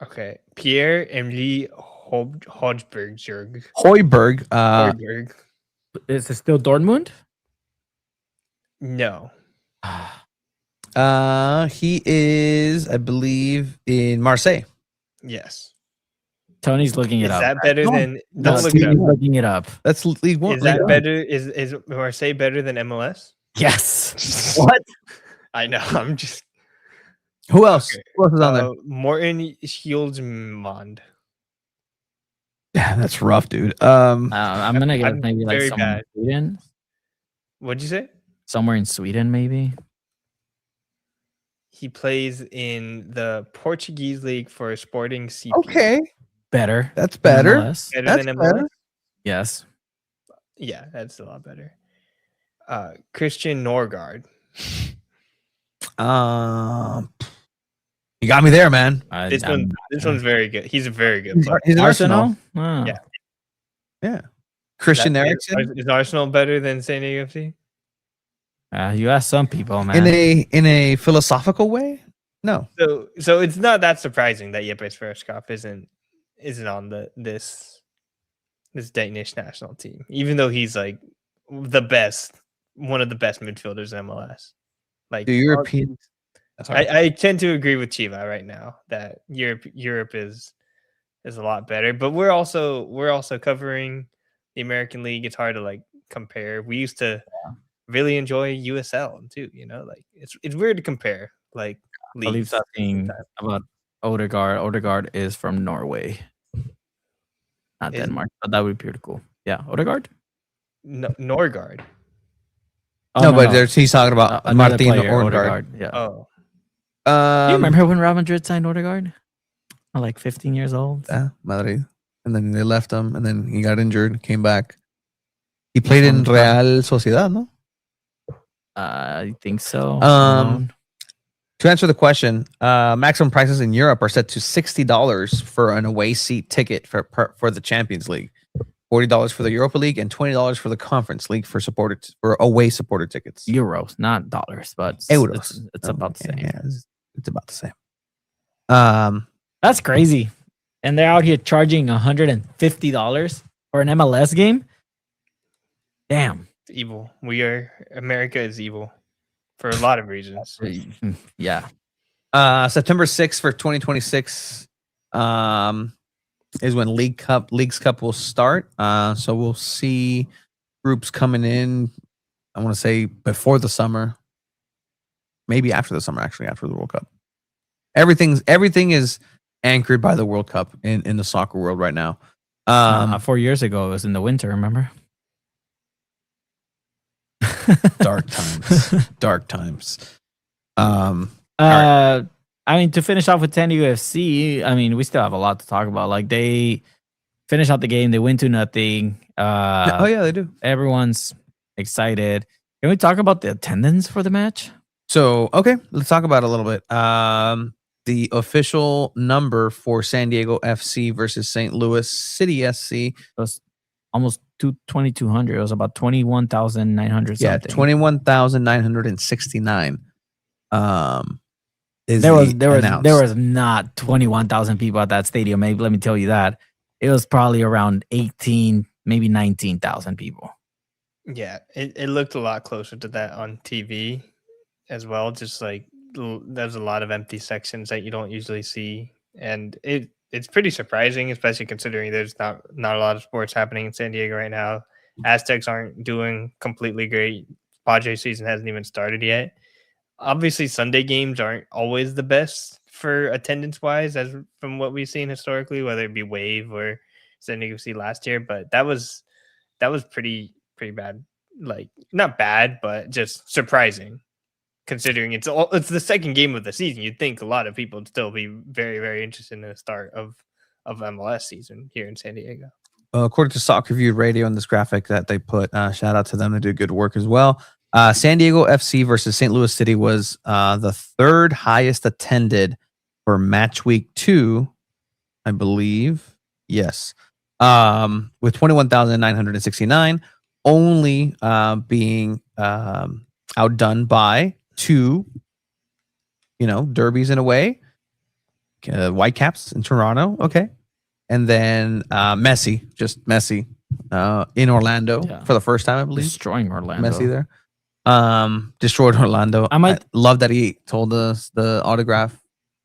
Okay. Pierre-Emile Højbjerg. Højbjerg. Højbjerg. Is it still Dortmund? No. He is, I believe, in Marseille. Yes. Tony's looking it up. Is that better than? No, Don't look it up. looking it up. That's League One. Is that better? Is Marseille better than MLS? Yes. What? I know. I'm just. Who else? Okay. Who else is on there? Morten Schildsmond. Yeah, that's rough, dude. I'm gonna guess I'm maybe like very somewhere bad. in Sweden. What'd you say? Somewhere in Sweden, maybe. He plays in the Portuguese league for Sporting CP. Okay, Better. that's better. MLS. Better That's than MLS? better. Yes. Yeah, that's a lot better. Christian Norgard. You got me there, man. This one's very good. He's a very good player. He's Arsenal. Yeah. Yeah. Christian Is Eriksen Arsenal better than SanDiego FC? You ask some people, man. in a philosophical way. No. So it's not that surprising that Yepes Verskop isn't on this Danish national team, even though he's like one of the best midfielders in MLS. Like, Do Europeans That's all right. I tend to agree with Chiva right now that Europe is a lot better, but we're also covering the American League. It's hard to like compare. We used to really enjoy USL too, like it's weird to compare like I believe leagues. something about Odegaard. Odegaard is from Norway, not Is- Denmark, but that would be pretty cool. Yeah, Odegaard. No, Norgard. Oh, no, but he's talking about another Martin player, Odegaard. Yeah. Oh, Do you remember when Real Madrid signed Odegaard? Like 15 years old. Yeah, Madrid. And then they left him, and then he got injured, came back. He played in Real Sociedad, no? I think so. To answer the question, maximum prices in Europe are set to $60 for an away seat ticket for the Champions League, $40 for the Europa League, and $20 for the Conference League for away supporter tickets. Euros, not dollars, but Euros. It's about the same. Yeah, it's about the same. That's crazy. And they're out here charging $150 for an MLS game. Damn. it's evil. America is evil for a lot of reasons. Yeah. September 6th for 2026 is when Leagues Cup will start. So we'll see groups coming in, I want to say before the summer, maybe after the summer, actually, after the World Cup. Everything is anchored by the World Cup in the soccer world right now. 4 years ago, it was in the winter, remember? Dark times. I mean, to finish off with NWSL, I mean, we still have a lot to talk about. Like, they finish out the game, they win 2-0. Oh yeah, they do. Everyone's excited. Can we talk about the attendance for the match? So, okay, let's talk about it a little bit. The official number for San Diego FC versus St. Louis City SC was almost 2,200. It was about 21,900. Yeah, 21,969. There was not 21,000 people at that stadium. Maybe let me tell you that it was probably around 18, maybe 19,000 people. Yeah, it looked a lot closer to that on TV as well. Just like there's a lot of empty sections that you don't usually see, and it's pretty surprising, especially considering there's not a lot of sports happening in San Diego right now. Aztecs aren't doing completely great. Padres season hasn't even started yet. Obviously, Sunday games aren't always the best for attendance wise, as from what we've seen historically, whether it be Wave or San Diego FC last year. But that was pretty bad. Like, not bad, but just surprising, considering it's the second game of the season. You'd think a lot of people would still be very, very interested in the start of MLS season here in San Diego. According to Soccer View Radio in this graphic that they put, shout out to them, they do good work as well. San Diego FC versus St. Louis City was the third highest attended for match week 2, I believe. Yes. With 21,969, only being outdone by 2, derbies in a way. Whitecaps in Toronto. Okay. And then Messi in Orlando for the first time, I believe. Destroying Orlando. Messi there. Destroyed Orlando. I love that he told us the autograph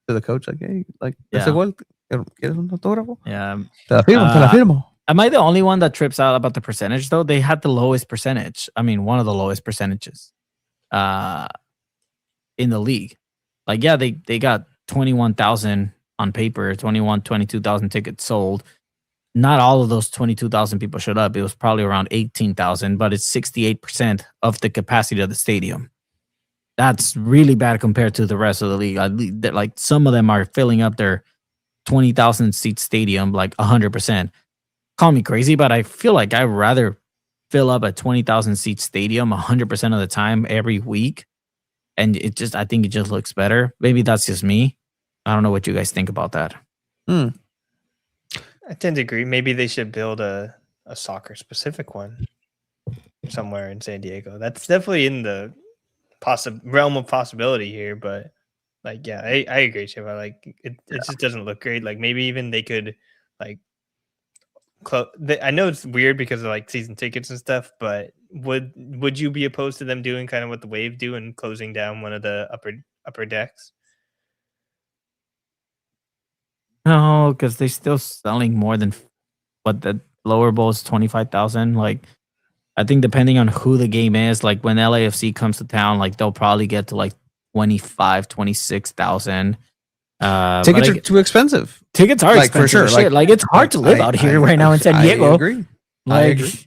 to the coach. Like, hey, ese gol, ¿quieres un autógrafo? Yeah. Te la firmo. Am I the only one that trips out about the percentage, though? They had the lowest percentage. I mean, one of the lowest percentages in the league. Like, yeah, they got 21,000 on paper, 22,000 tickets sold. Not all of those 22,000 people showed up. It was probably around 18,000, but it's 68% of the capacity of the stadium. That's really bad compared to the rest of the league. Like, some of them are filling up their 20,000 seat stadium like 100%. Call me crazy, but I feel like I'd rather fill up a 20,000 seat stadium 100% of the time every week. And I think it just looks better. Maybe that's just me. I don't know what you guys think about that. I tend to agree. Maybe they should build a soccer specific one somewhere in San Diego. That's definitely in the realm of possibility here. But like, yeah, I agree, Shiva. Like, it just doesn't look great. Like, maybe even they could like I know it's weird because of like season tickets and stuff, but would you be opposed to them doing kind of what the Wave do and closing down one of the upper decks. No, because they're still selling more than what the lower bowl is 25,000. Like, I think depending on who the game is, like when LAFC comes to town, like they'll probably get to like 25, 26,000. Tickets are too expensive. Tickets are Like, expensive for sure. as shit. Like it's hard to live out here right now in San Diego. I agree. Like, agree.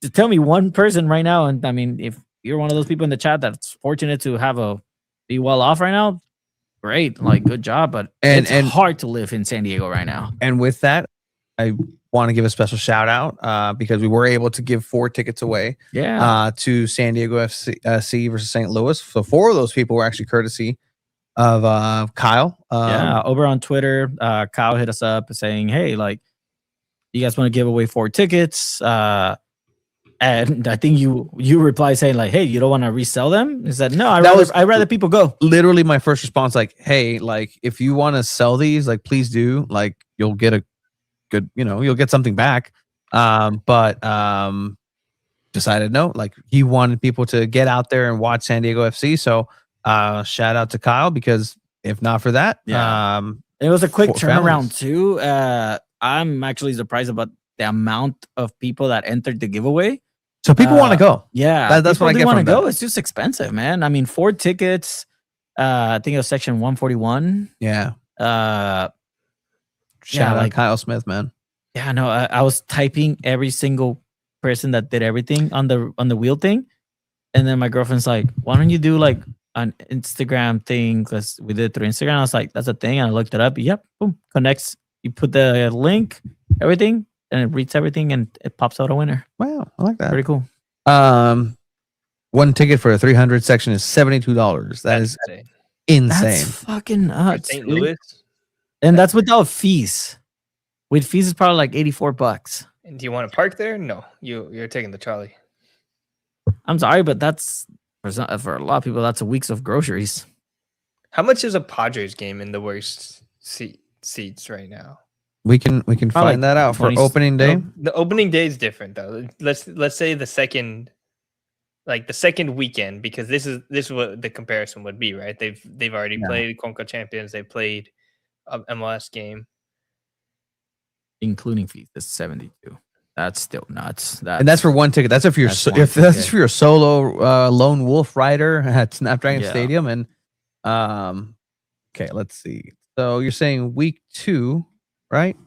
just tell me one person right now, and I mean, if you're one of those people in the chat that's fortunate to be well off right now, great, like good job. But it's hard to live in San Diego right now. And with that, I want to give a special shout out because we were able to give 4 tickets away. Yeah. To San Diego FC versus St. Louis. So 4 of those people were actually courtesy of Kyle. Yeah, over on Twitter, Kyle hit us up saying, "Hey, like, you guys want to give away 4 tickets?" And I think you replied saying like, "Hey, you don't want to resell them?" He said, "No, I'd rather people go." Literally, my first response, like, "Hey, like, if you want to sell these, like, please do. Like, you'll get a good, you'll get something back." But decided no. Like, he wanted people to get out there and watch San Diego FC. So, shout out to Kyle, because if not for that, it was a quick families. turnaround too. I'm actually surprised about the amount of people that entered the giveaway. So people want to go. Yeah, that's what I get want to from go. that. It's just expensive, man. I mean, 4 tickets. I think it was section 141. Yeah. Yeah, Shout out like- Kyle Smith, man. Yeah, no, I was typing every single person that did everything on the wheel thing, and then my girlfriend's like, "Why don't you do like an Instagram thing?" Because we did it through Instagram. I was like, "That's a thing," and I looked it up. Yep, boom, connects. You put the link, everything, and it reads everything, and it pops out a winner. Wow, I like that. Pretty cool. 1 ticket for a 300 section is $72. That is insane. That's fucking nuts. St. dude. Louis. And that's without fees. With fees, it's probably like $84. And do you want to park there? No, you're taking the trolley. I'm sorry, but that's for a lot of people. That's a week's of groceries. How much is a Padres game in the worst seats right now? We can find that out for 20 opening day. The opening day is different though. Let's say the second weekend, because this is what the comparison would be, right? They've already played CONCACAF champions. They played an MLS game, Including fees, it's 72. That's still nuts. And that's for 1 ticket. That's if you're that's for your solo lone wolf rider at Snapdragon Stadium. And okay, let's see. So you're saying week 2, right?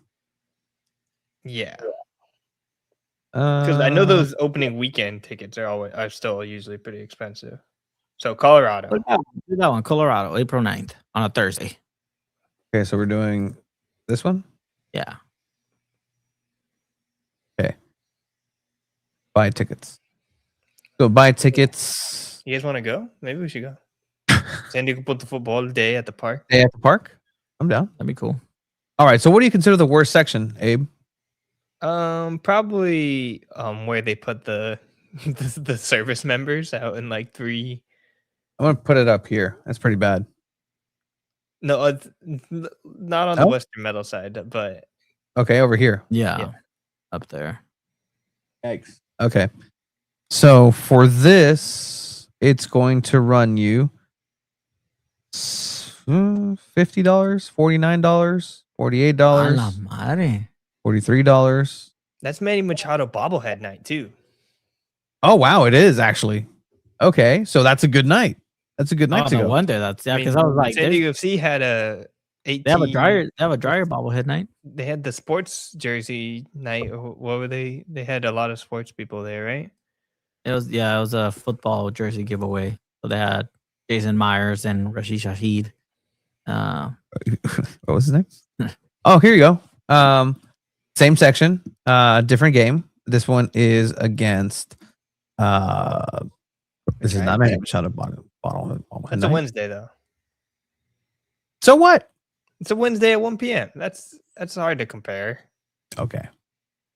yeah. Because I know those opening weekend tickets are still usually pretty expensive. So Colorado. Do that one, Colorado, April 9th on a Thursday. Okay, so we're doing this one. Yeah. Okay. Buy tickets. So buy tickets. You guys want to go? Maybe we should go. SanDiego.Futbol day at the park. Day at the park. I'm down. That'd be cool. All right. So what do you consider the worst section, Abe? Probably where they put the the service members out in like 3. I'm gonna put it up here. That's pretty bad. No, it's not on the Western Metal side, but Okay, over here. Yeah. Up there. Yikes. Okay. So for this, it's going to run you $50, $49, $48, A la madre. $43. that's Manny Machado bobblehead night too. Oh wow, it is actually. Okay, so that's a good night. That's a good night to no go. wonder that's because I was like, San Diego FC had a 18. they have a dryer bobblehead night. They had the sports jersey night. What were they? They had a lot of sports people there, right? It was a football jersey giveaway. So they had Jason Myers and Rashid Shaheed. What was his name? Oh, here you go. Same section, different game. This one is against. This is not Manny Machado bottle. It's a Wednesday though. So what? It's a Wednesday at 1 p.m. That's hard to compare. Okay.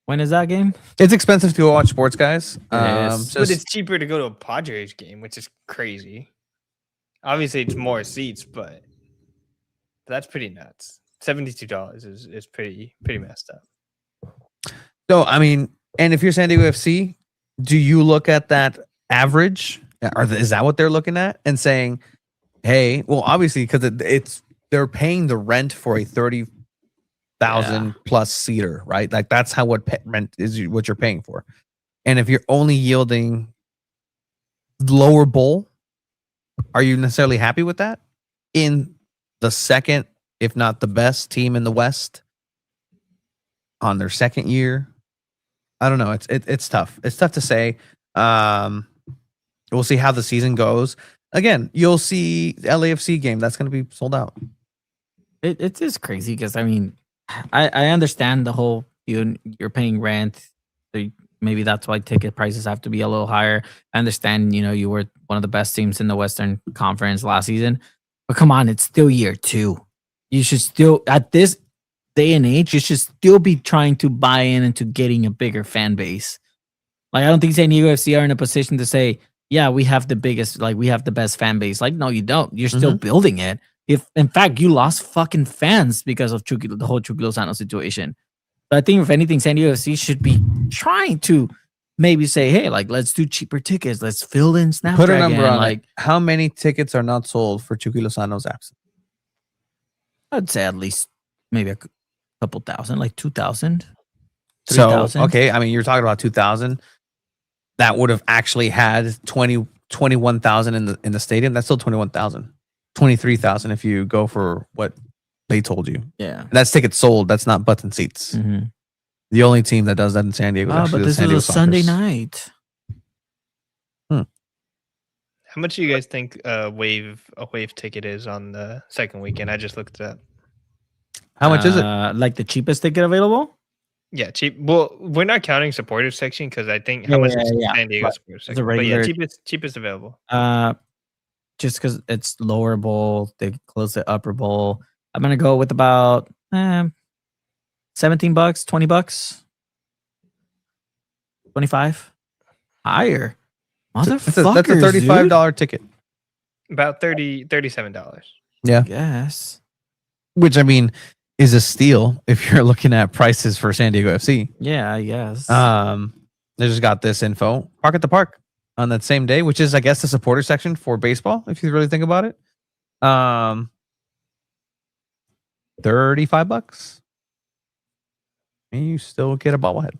When is that game? It's expensive to go watch sports, guys. But it's cheaper to go to a Padres game, which is crazy. Obviously, it's more seats, but that's pretty nuts. $72 is pretty messed up. So I mean, and if you're San Diego FC, do you look at that average, or is that what they're looking at and saying, hey, well, obviously because it's they're paying the rent for a 30,000 plus seater, right? Like that's how rent is what you're paying for. And if you're only yielding lower bowl, are you necessarily happy with that? In the second, if not the best team in the West on their second year, I don't know. It's tough. It's tough to say. We'll see how the season goes. Again, you'll see the LAFC game that's going to be sold out. It is crazy because I mean, I understand the whole you're paying rent. So maybe that's why ticket prices have to be a little higher. I understand, you were one of the best teams in the Western Conference last season, but come on, it's still year 2. You should still, at this day and age, you should still be trying to buy into getting a bigger fan base. Like I don't think SanDiego.FC are in a position to say, yeah, we have the biggest, like we have the best fan base. Like, no, you don't. You're still building it. If in fact you lost fucking fans because of the whole Chucky Lozano situation. But I think if anything, SanDiego.FC should be trying to maybe say, hey, like let's do cheaper tickets. Let's fill in Snapdragon. Put a number on like how many tickets are not sold for Chucky Lozano's absence? I'd say at least maybe a couple thousand, like 2,000. So, okay, I mean, you're talking about 2,000. That would have actually had 21,000 in the stadium. That's still 21,000. 23,000 if you go for what they told you. Yeah. And that's tickets sold. That's not butts and seats. Mm-hmm. The only team that does that in San Diego is actually but the this San is Diego a Sunday Sockers. night. How much do you guys think a wave ticket is on the second weekend? I just looked it up. How much is it? Like the cheapest ticket available? Yeah, cheap. Well, we're not counting supporters section because I think how much is San Diego But supporters it's a section? But regular- yeah, cheapest available. Just because it's lower bowl, they close the upper bowl. I'm gonna go with about $17, $20, 25 higher. Motherfuckers, That's a $35 ticket. About $37. Yeah. Yes. Which I mean is a steal if you're looking at prices for San Diego FC. Yeah, yes. They just got this info. Park at the Park on that same day, which is I guess the supporter section for baseball, if you really think about it. $35. And you still get a bobblehead.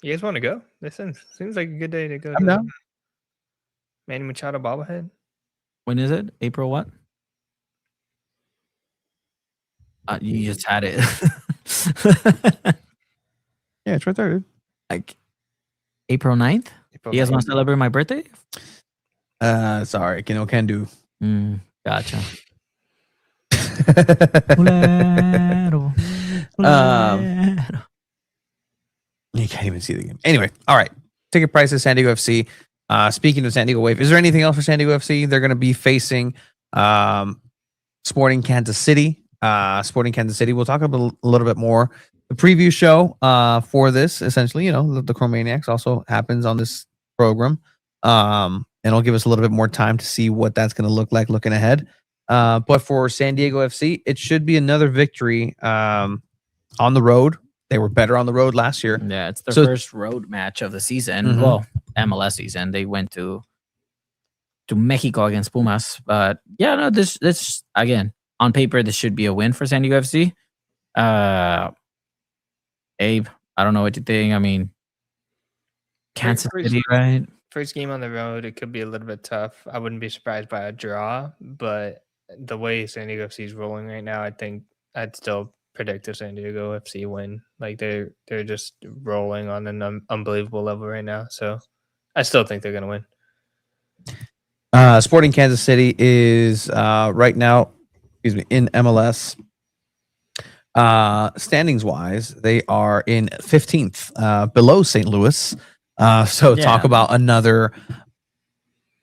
You guys want to go? This seems like a good day to go. I'm to down. Manny Machado bobblehead. When is it? April what? You just had it. Yeah, it's right there, dude. Like April 9th? You guys want to celebrate my birthday? Sorry, can do. Gotcha. You can't even see the game. Anyway, all right. Ticket prices, San Diego FC. Speaking of San Diego Wave, is there anything else for San Diego FC? They're going to be facing Sporting Kansas City. Sporting Kansas City. We'll talk a little bit more. The preview show for this, essentially, the Chromaniacs also happens on this program. And it'll give us a little bit more time to see what that's going to look like looking ahead. But for San Diego FC, it should be another victory on the road. They were better on the road last year. Yeah, it's their first road match of the season. Well, MLS season. They went to Mexico against Pumas. But yeah, no, this again, on paper, this should be a win for San Diego FC. Abe, I don't know what you think. I mean, Kansas City, right? First game on the road, it could be a little bit tough. I wouldn't be surprised by a draw, but the way San Diego FC is rolling right now, I think I'd still predict a San Diego FC win. Like they're just rolling on an unbelievable level right now. So I still think they're gonna win. Sporting Kansas City is right now, in MLS. Standings wise, they are in 15th, below St. Louis. Talk about another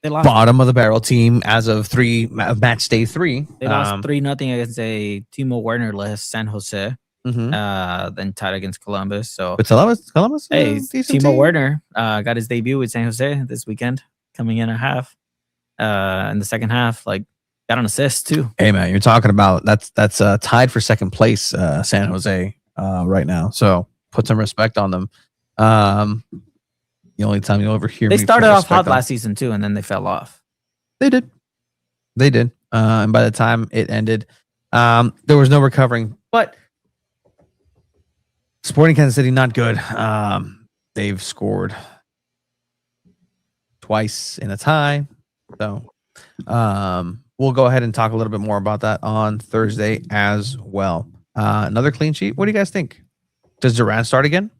bottom of the barrel team as of match day 3. They lost 3-0 against a Timo Werner-less San Jose. Then tied against Columbus. So, but Columbus, hey, Timo team. Werner got his debut with San Jose this weekend, coming in a half. In the second half, got an assist too. Hey man, you're talking about that's tied for second place, San Jose right now. So put some respect on them. The only time you'll ever hear they me started put off hot respect on- last season too, and then they fell off. They did. and by the time it ended, there was no recovering. But Sporting Kansas City, not good. They've scored twice in a tie. So we'll go ahead and talk a little bit more about that on Thursday as well. Another clean sheet. What do you guys think? Does Duran start again?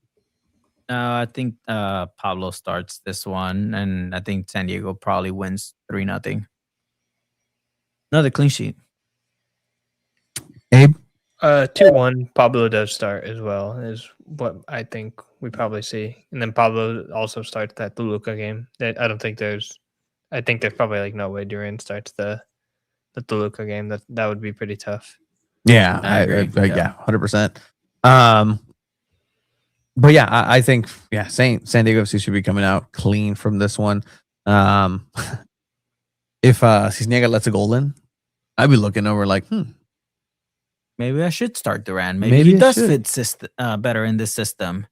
No, I think Pablo starts this one, and I think San Diego probably wins 3-0. Another clean sheet. Abe? 2-1. Pablo does start as well, is what I think we probably see. And then Pablo also starts that Toluca game. I think there's probably like no way Duran starts the Toluca game. That would be pretty tough. Yeah, I agree. yeah, 100%. But yeah, I think San Diego FC should be coming out clean from this one. If Cisniega lets a goal in, I'd be looking over like, Maybe I should start Duran. Maybe he does fit better in this system.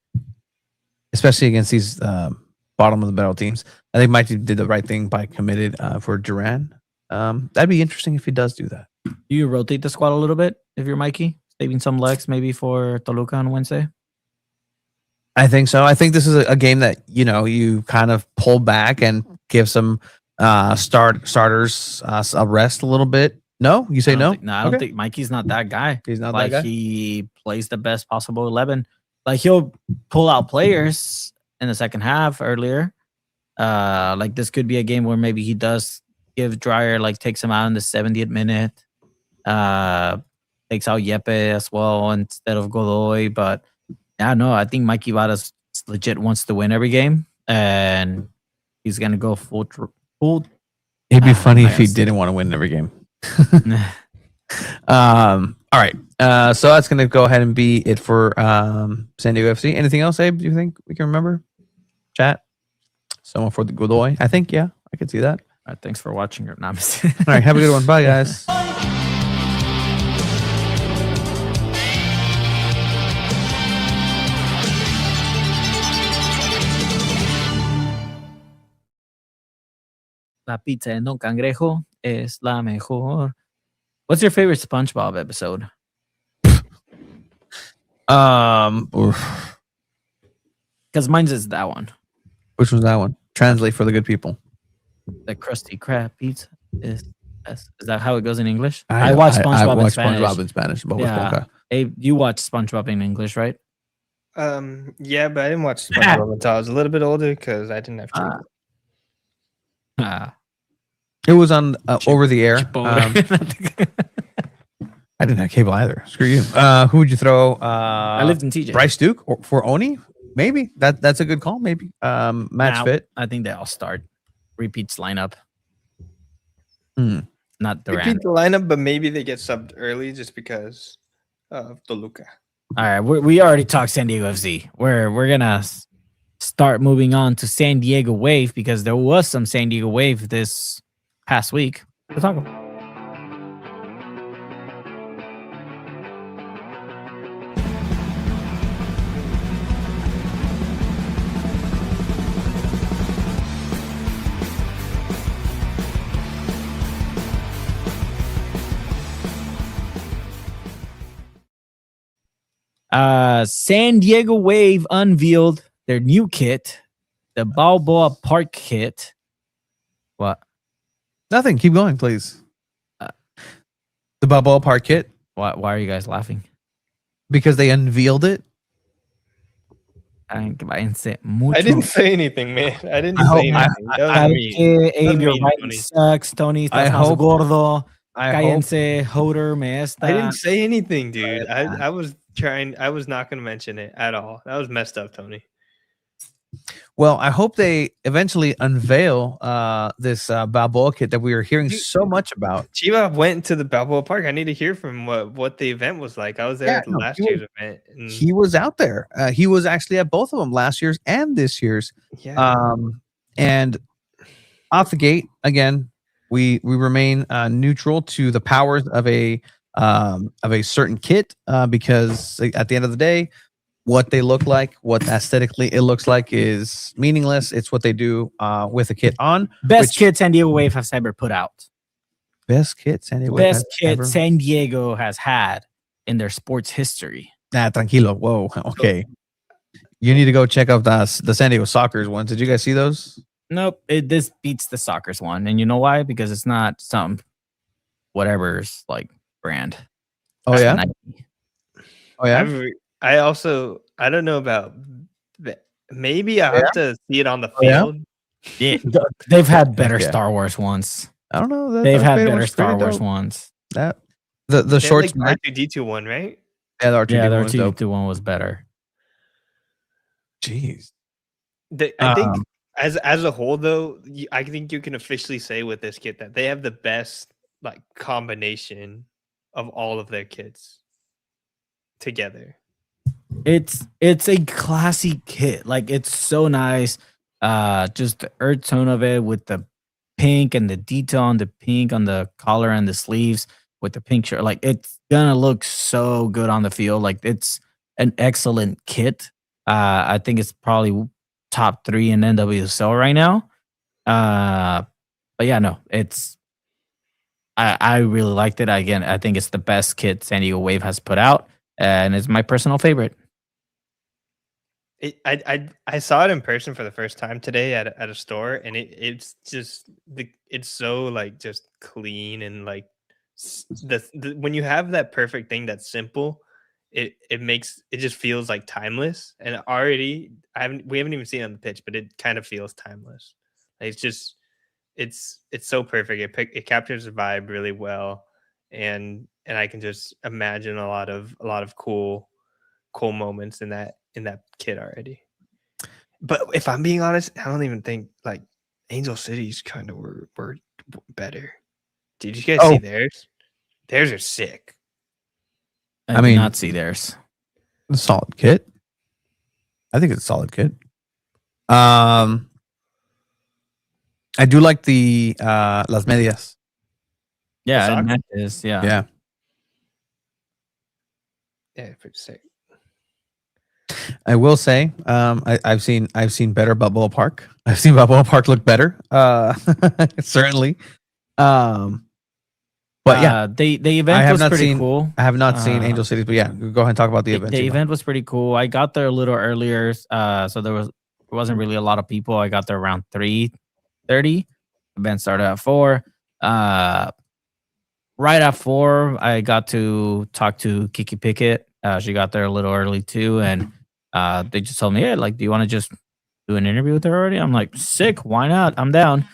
Especially against these bottom of the barrel teams. I think Mikey did the right thing by committed for Duran. That'd be interesting if he does do that. Do you rotate the squad a little bit if you're Mikey? Saving some legs maybe for Toluca on Wednesday? I think so. I think this is a game that, you kind of pull back and give some starters a rest a little bit. No? You say no? I don't think Mikey's not that guy. He's not like that guy? He plays the best possible 11. Like he'll pull out players in the second half earlier. Like this could be a game where maybe he does give Dreyer, like takes him out in the 70th minute. Takes out Yepe as well instead of Godoy. But yeah, no, I think Mikey Vadas legit wants to win every game. And he's going to go full. It'd be funny if he didn't want to win every game. All right. So that's going to go ahead and be it for San Diego FC. Anything else, Abe, do you think we can remember? Chat? Someone for the Godoy? I think, yeah, I could see that. All right, thanks for watching. All right, have a good one. Bye, guys. La pizza en Don Cangrejo es la mejor. What's your favorite SpongeBob episode? Because mine's is that one. Which one's that one? Translate for the good people. The Krusty Krab pizza is best. Is that how it goes in English? I watch SpongeBob in Spanish. SpongeBob in Spanish. Yeah. Hey, you watch SpongeBob in English, right? Yeah, but I didn't watch SpongeBob until I was a little bit older because I didn't have to. It was on over the air. I didn't have cable either. Screw you. Who would you throw? I lived in TJ. Bryce Duke for Oni? Maybe that's a good call. Maybe match fit. I think they all start. Repeats lineup. Not Duran. Repeat the lineup, but maybe they get subbed early just because of Toluca. All right, we already talked San Diego FC. We're gonna start moving on to San Diego Wave because there was some San Diego Wave this past week. We'll talk about. San Diego Wave unveiled their new kit, the Balboa Park kit. What? Nothing. Keep going, please. The Balboa Park kit. Why are you guys laughing? Because they unveiled it. I didn't say anything, man. I didn't say anything. Abe, your writing sucks. Tony, I hope. Gordo. Cállense, Hoder, me esta. I didn't say anything, dude. I was trying. I was not going to mention it at all. That was messed up, Tony. Well, I hope they eventually unveil this Balboa kit that we were hearing so much about. Chiva went to the Balboa Park. I need to hear from what the event was like. I was there at the last year's event. And he was out there. He was actually at both of them, last year's and this year's. Yeah. And off the gate, again, we remain neutral to the powers of a certain kit because at the end of the day, what they look like, what aesthetically it looks like is meaningless. It's what they do with a kit on. Best kit San Diego Wave has ever put out. Best kit San Diego. Best kit ever. San Diego has had in their sports history. Nah, tranquilo. Whoa. Okay. You need to go check out the San Diego Soccer's ones. Did you guys see those? Nope, this beats the Soccer's one, and you know why? Because it's not some whatever's like brand. Oh It's yeah. Nike. Oh yeah. I don't know about maybe I have to see it on the yeah? field. Yeah, they've had better Yeah. Star Wars ones. I don't know. They've had Vader better one's Star pretty Wars dope. ones. That the They had, shorts. like R2D2 one, right? Yeah, the R2D2 Yeah, the one's dope. R2D2 one was better. Jeez. I think as a whole, though, I think you can officially say with this kit that they have the best like combination of all of their kits together. It's a classy kit. Like it's so nice. Just the earth tone of it with the pink and the detail on the pink on the collar and the sleeves with the pink shirt. Like it's gonna look so good on the field. Like it's an excellent kit. I think it's probably top 3 in NWSL right now. But yeah, no, it's I really liked it. Again, I think it's the best kit San Diego Wave has put out, and it's my personal favorite. I saw it in person for the first time today at a store, and it's just it's so like just clean and like when you have that perfect thing that's simple, it just feels like timeless. And already we haven't even seen it on the pitch, but it kind of feels timeless. Like it's just it's so perfect. It captures the vibe really well, and I can just imagine a lot of cool moments in that kit already. But if I'm being honest, I don't even think like Angel City's kind of were better. Did you guys see theirs? Theirs are sick. I mean, did not see theirs. A solid kit. I think it's a solid kit. I do like the las medias. Yeah, socks? it matches. Yeah. Yeah. Yeah, pretty sick. I will say, I've seen better Balboa Park. I've seen Balboa Park look better. Certainly. But yeah, the event was pretty cool. I have not seen Angel Cities, but yeah, go ahead and talk about the event. The event was pretty cool. I got there a little earlier, so there wasn't really a lot of people. I got there around 3:30. Event started at 4. Right at 4, I got to talk to Kiki Pickett. She got there a little early too, and they just told me, "Hey, like, do you want to just do an interview with her already?" I'm like, "Sick, why not? I'm down."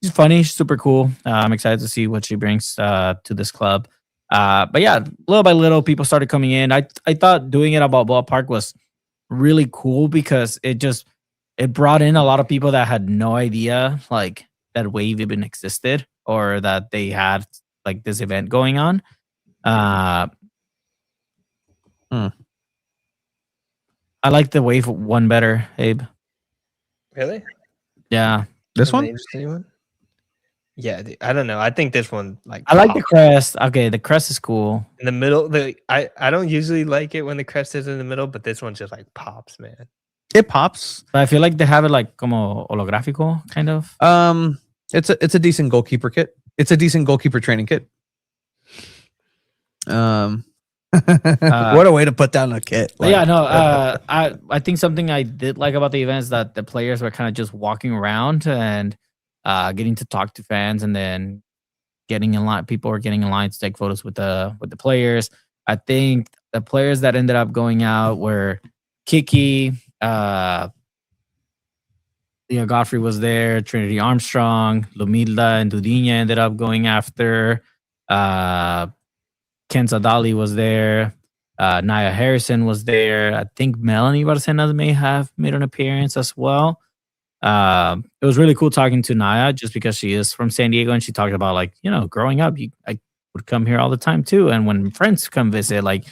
She's funny, she's super cool. I'm excited to see what she brings to this club. But yeah, little by little, people started coming in. I thought doing it at Balboa Park was really cool because it brought in a lot of people that had no idea like that Wave even existed or that they had like this event going on. I like the Wave one better, Abe. Really? Yeah. This An one? interesting one? Yeah, I don't know. I think this one like I like the crest. Okay, the crest is cool. in the middle. I don't usually like it when the crest is in the middle, but this one just like pops, man. It pops. But I feel like they have it like como holográfico, kind of. It's a decent goalkeeper kit. It's a decent goalkeeper training kit. What a way to put down a kit. But yeah, no. I think something I did like about the event is that the players were kind of just walking around and getting to talk to fans, and then getting in line. People were getting in line to take photos with the players. I think the players that ended up going out were Kiki. Leah Godfrey was there. Trinity Armstrong, Lumilda, and Dudinha ended up going after. Ken Sadali was there. Naya Harrison was there. I think Melanie Barcenas may have made an appearance as well. It was really cool talking to Naya just because she is from San Diego, and she talked about like, growing up, I would come here all the time too. And when friends come visit, like,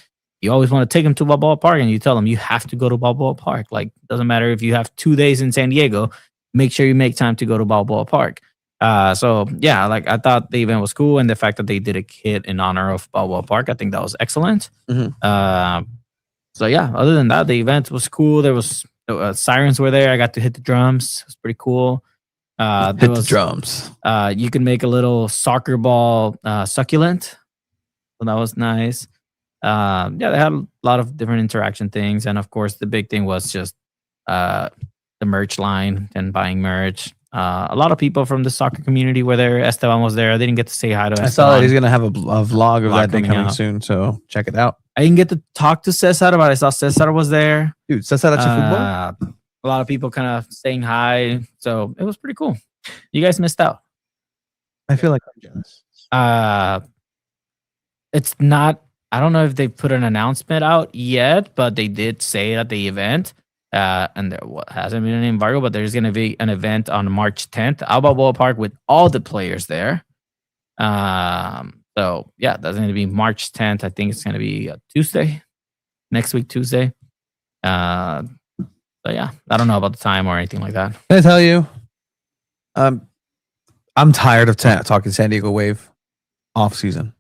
you always want to take them to Balboa Park, and you tell them you have to go to Balboa Park. Like, doesn't matter if you have 2 days in San Diego, make sure you make time to go to Balboa Park. So yeah, like I thought the event was cool, and the fact that they did a kit in honor of Balboa Park, I think that was excellent. Mm-hmm. So yeah, other than that, the event was cool. There was sirens were there. I got to hit the drums. It was pretty cool. There Hit the was drums. you can make a little soccer ball succulent, so that was nice. Yeah, they had a lot of different interaction things, and of course, the big thing was just the merch line and buying merch. A lot of people from the soccer community were there. Esteban was there. I didn't get to say hi to Esteban. I saw that he's gonna have a vlog of that day coming out soon, so check it out. I didn't get to talk to Cesar, but I saw Cesar was there. Dude, Cesar Football? A lot of people kind of saying hi, so it was pretty cool. You guys missed out. I feel like I'm jealous. It's not. I don't know if they put an announcement out yet, but they did say at the event, and there hasn't been an embargo, but there's going to be an event on March 10th at Balboa Park with all the players there. So yeah, that's going to be March 10th. I think it's going to be Tuesday, next week Tuesday. So yeah, I don't know about the time or anything like that. Can I tell you? I'm tired of talking San Diego Wave off season.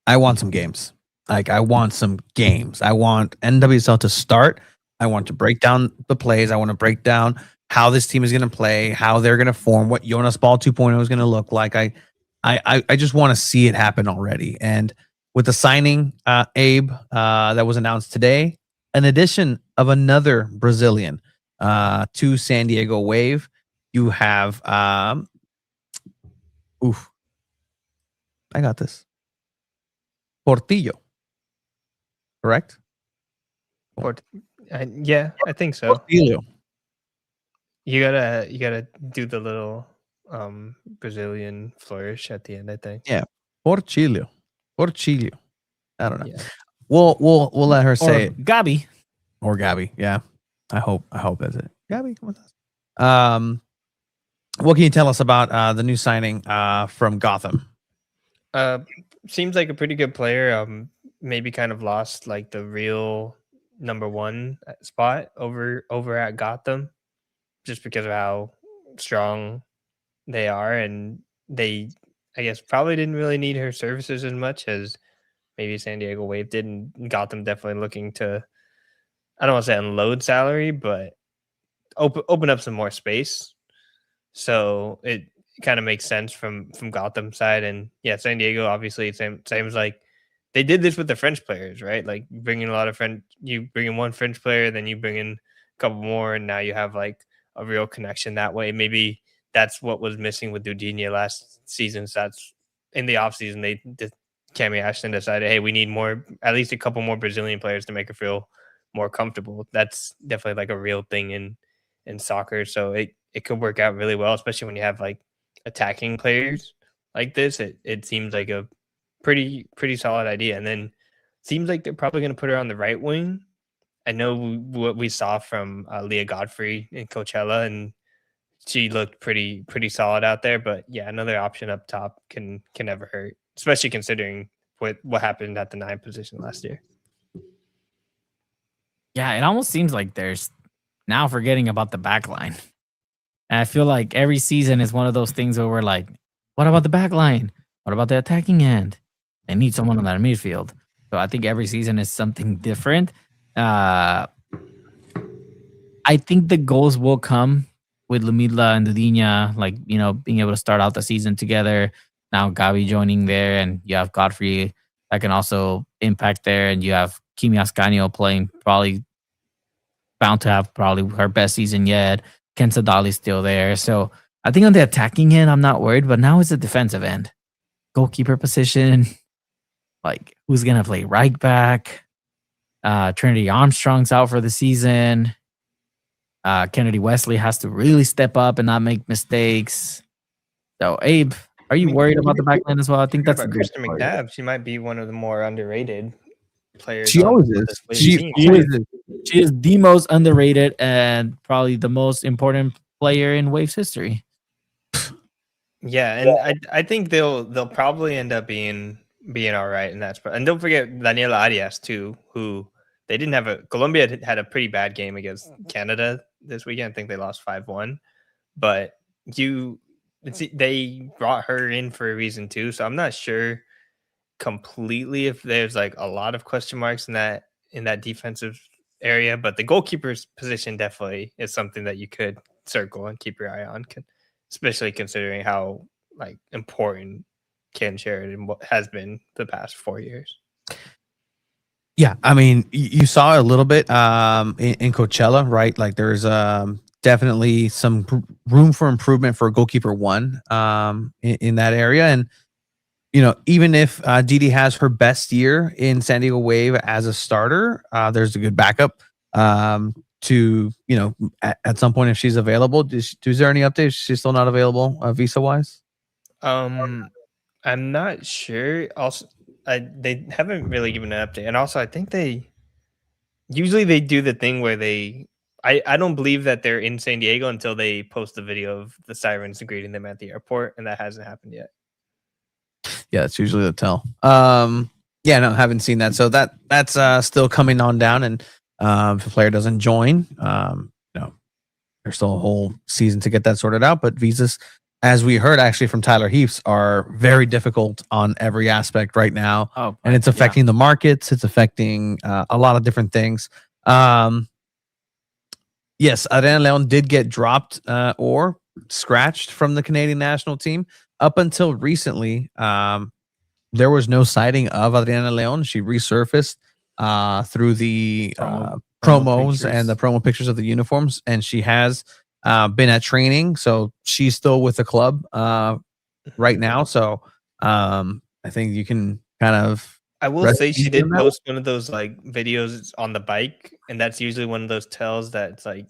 I want some games. I want some games. I want NWSL to start. I want to break down the plays. I want to break down how this team is going to play, how they're going to form, what Jonas Ball 2.0 is going to look like. I just want to see it happen already. And with the signing, Abe, that was announced today, an addition of another Brazilian to San Diego Wave, you have I got this. Portillo. Correct? Yeah, I think so. Portillo. You gotta do the little Brazilian flourish at the end, I think. Yeah. Portillo. I don't know. Yeah. We'll let her say it. Gabi. Or Gabi. Yeah. I hope that's it. Gabi, come on. What can you tell us about the new signing from Gotham? Seems like a pretty good player. Maybe kind of lost like the real number one spot over at Gotham, just because of how strong they are, and they, I guess, probably didn't really need her services as much as maybe San Diego Wave did, and Gotham definitely looking to, I don't want to say unload salary, but open up some more space. So it kind of makes sense from Gotham side. And yeah, San Diego, obviously, it seems like they did this with the French players, right? Like bringing a lot of you bring in one French player, then you bring in a couple more, and now you have like a real connection that way. Maybe that's what was missing with Dudinia last season. So that's in the offseason, Cami Ashton decided, hey, we need at least a couple more Brazilian players to make her feel more comfortable. That's definitely like a real thing in soccer. So it could work out really well, especially when you have like attacking players like this. It seems like a pretty solid idea. And then seems like they're probably going to put her on the right wing. I know what we saw from Leah Godfrey in Coachella, and she looked pretty solid out there. But yeah, another option up top can never hurt, especially considering what happened at the 9 position last year. Yeah, it almost seems like there's now forgetting about the back line. And I feel like every season is one of those things where we're like, what about the back line? What about the attacking end? They need someone on that midfield. So I think every season is something different. I think the goals will come with Lumidla and Dudinia, like, being able to start out the season together. Now Gabi joining there, and you have Godfrey that can also impact there, and you have Kimi Ascanio playing, probably bound to have probably her best season yet. Ken Sadali's still there. So I think on the attacking end, I'm not worried, but now it's the defensive end. Goalkeeper position, like who's going to play right back? Trinity Armstrong's out for the season. Kennedy Wesley has to really step up and not make mistakes. So Abe, are you worried about the back line as well? I think that's Kristen McNabb. She might be one of the more underrated players. She always is. She is the most underrated and probably the most important player in Waves history. Yeah, and I think they'll probably end up being all right in that spot. And don't forget Daniela Arias too, who they didn't have Colombia had a pretty bad game against Canada this weekend. I think they lost 5-1, but they brought her in for a reason too. So I'm not sure completely if there's like a lot of question marks in that defensive area, but the goalkeeper's position definitely is something that you could circle and keep your eye on. especially considering how like important Ken Sheridan has been the past 4 years. Yeah, I mean, you saw a little bit in Coachella, right? Like there's definitely some room for improvement for goalkeeper one in that area. And, you know, even if Didi has her best year in San Diego Wave as a starter, there's a good backup to, you know, at some point if she's available. Is there any updates? She's still not available visa-wise? I'm not sure. Also, they haven't really given an update. And also, I think they do the thing where I don't believe that they're in San Diego until they post the video of the sirens greeting them at the airport, and that hasn't happened yet. Yeah, it's usually the tell. Yeah, no, haven't seen that. So that's still coming on down, and if a player doesn't join, you know, there's still a whole season to get that sorted out. But visas, as we heard actually from Tyler Heaps, are very difficult on every aspect right now, and it's affecting the markets. It's affecting a lot of different things. Yes, Adriana Leon did get dropped or scratched from the Canadian national team. Up until recently, there was no sighting of Adriana Leon. She resurfaced through the promos and the promo pictures of the uniforms, and she has been at training. So she's still with the club right now. So I think you can kind of. I will say she did post one of those like videos on the bike, and that's usually one of those tells that it's like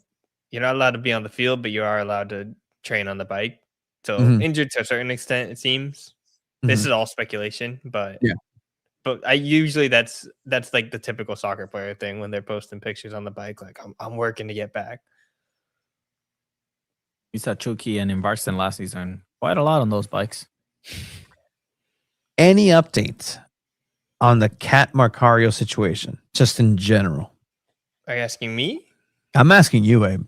you're not allowed to be on the field, but you are allowed to train on the bike. So injured to a certain extent, it seems. This is all speculation, but I usually that's like the typical soccer player thing when they're posting pictures on the bike, like I'm working to get back. We saw Chucky and in Barcelona last season quite a lot on those bikes. Any updates on the Cat Marcario situation, just in general? Are you asking me? I'm asking you, Abe.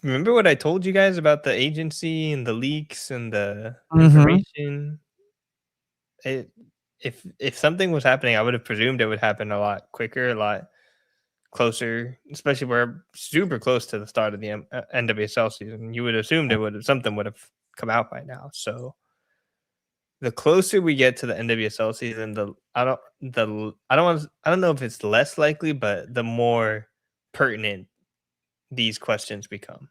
Remember what I told you guys about the agency and the leaks and the information? If something was happening, I would have presumed it would happen a lot quicker, a lot closer, especially we're super close to the start of the NWSL season. You would assume something would have come out by now. So the closer we get to the NWSL season, I don't know if it's less likely, but the more pertinent these questions become.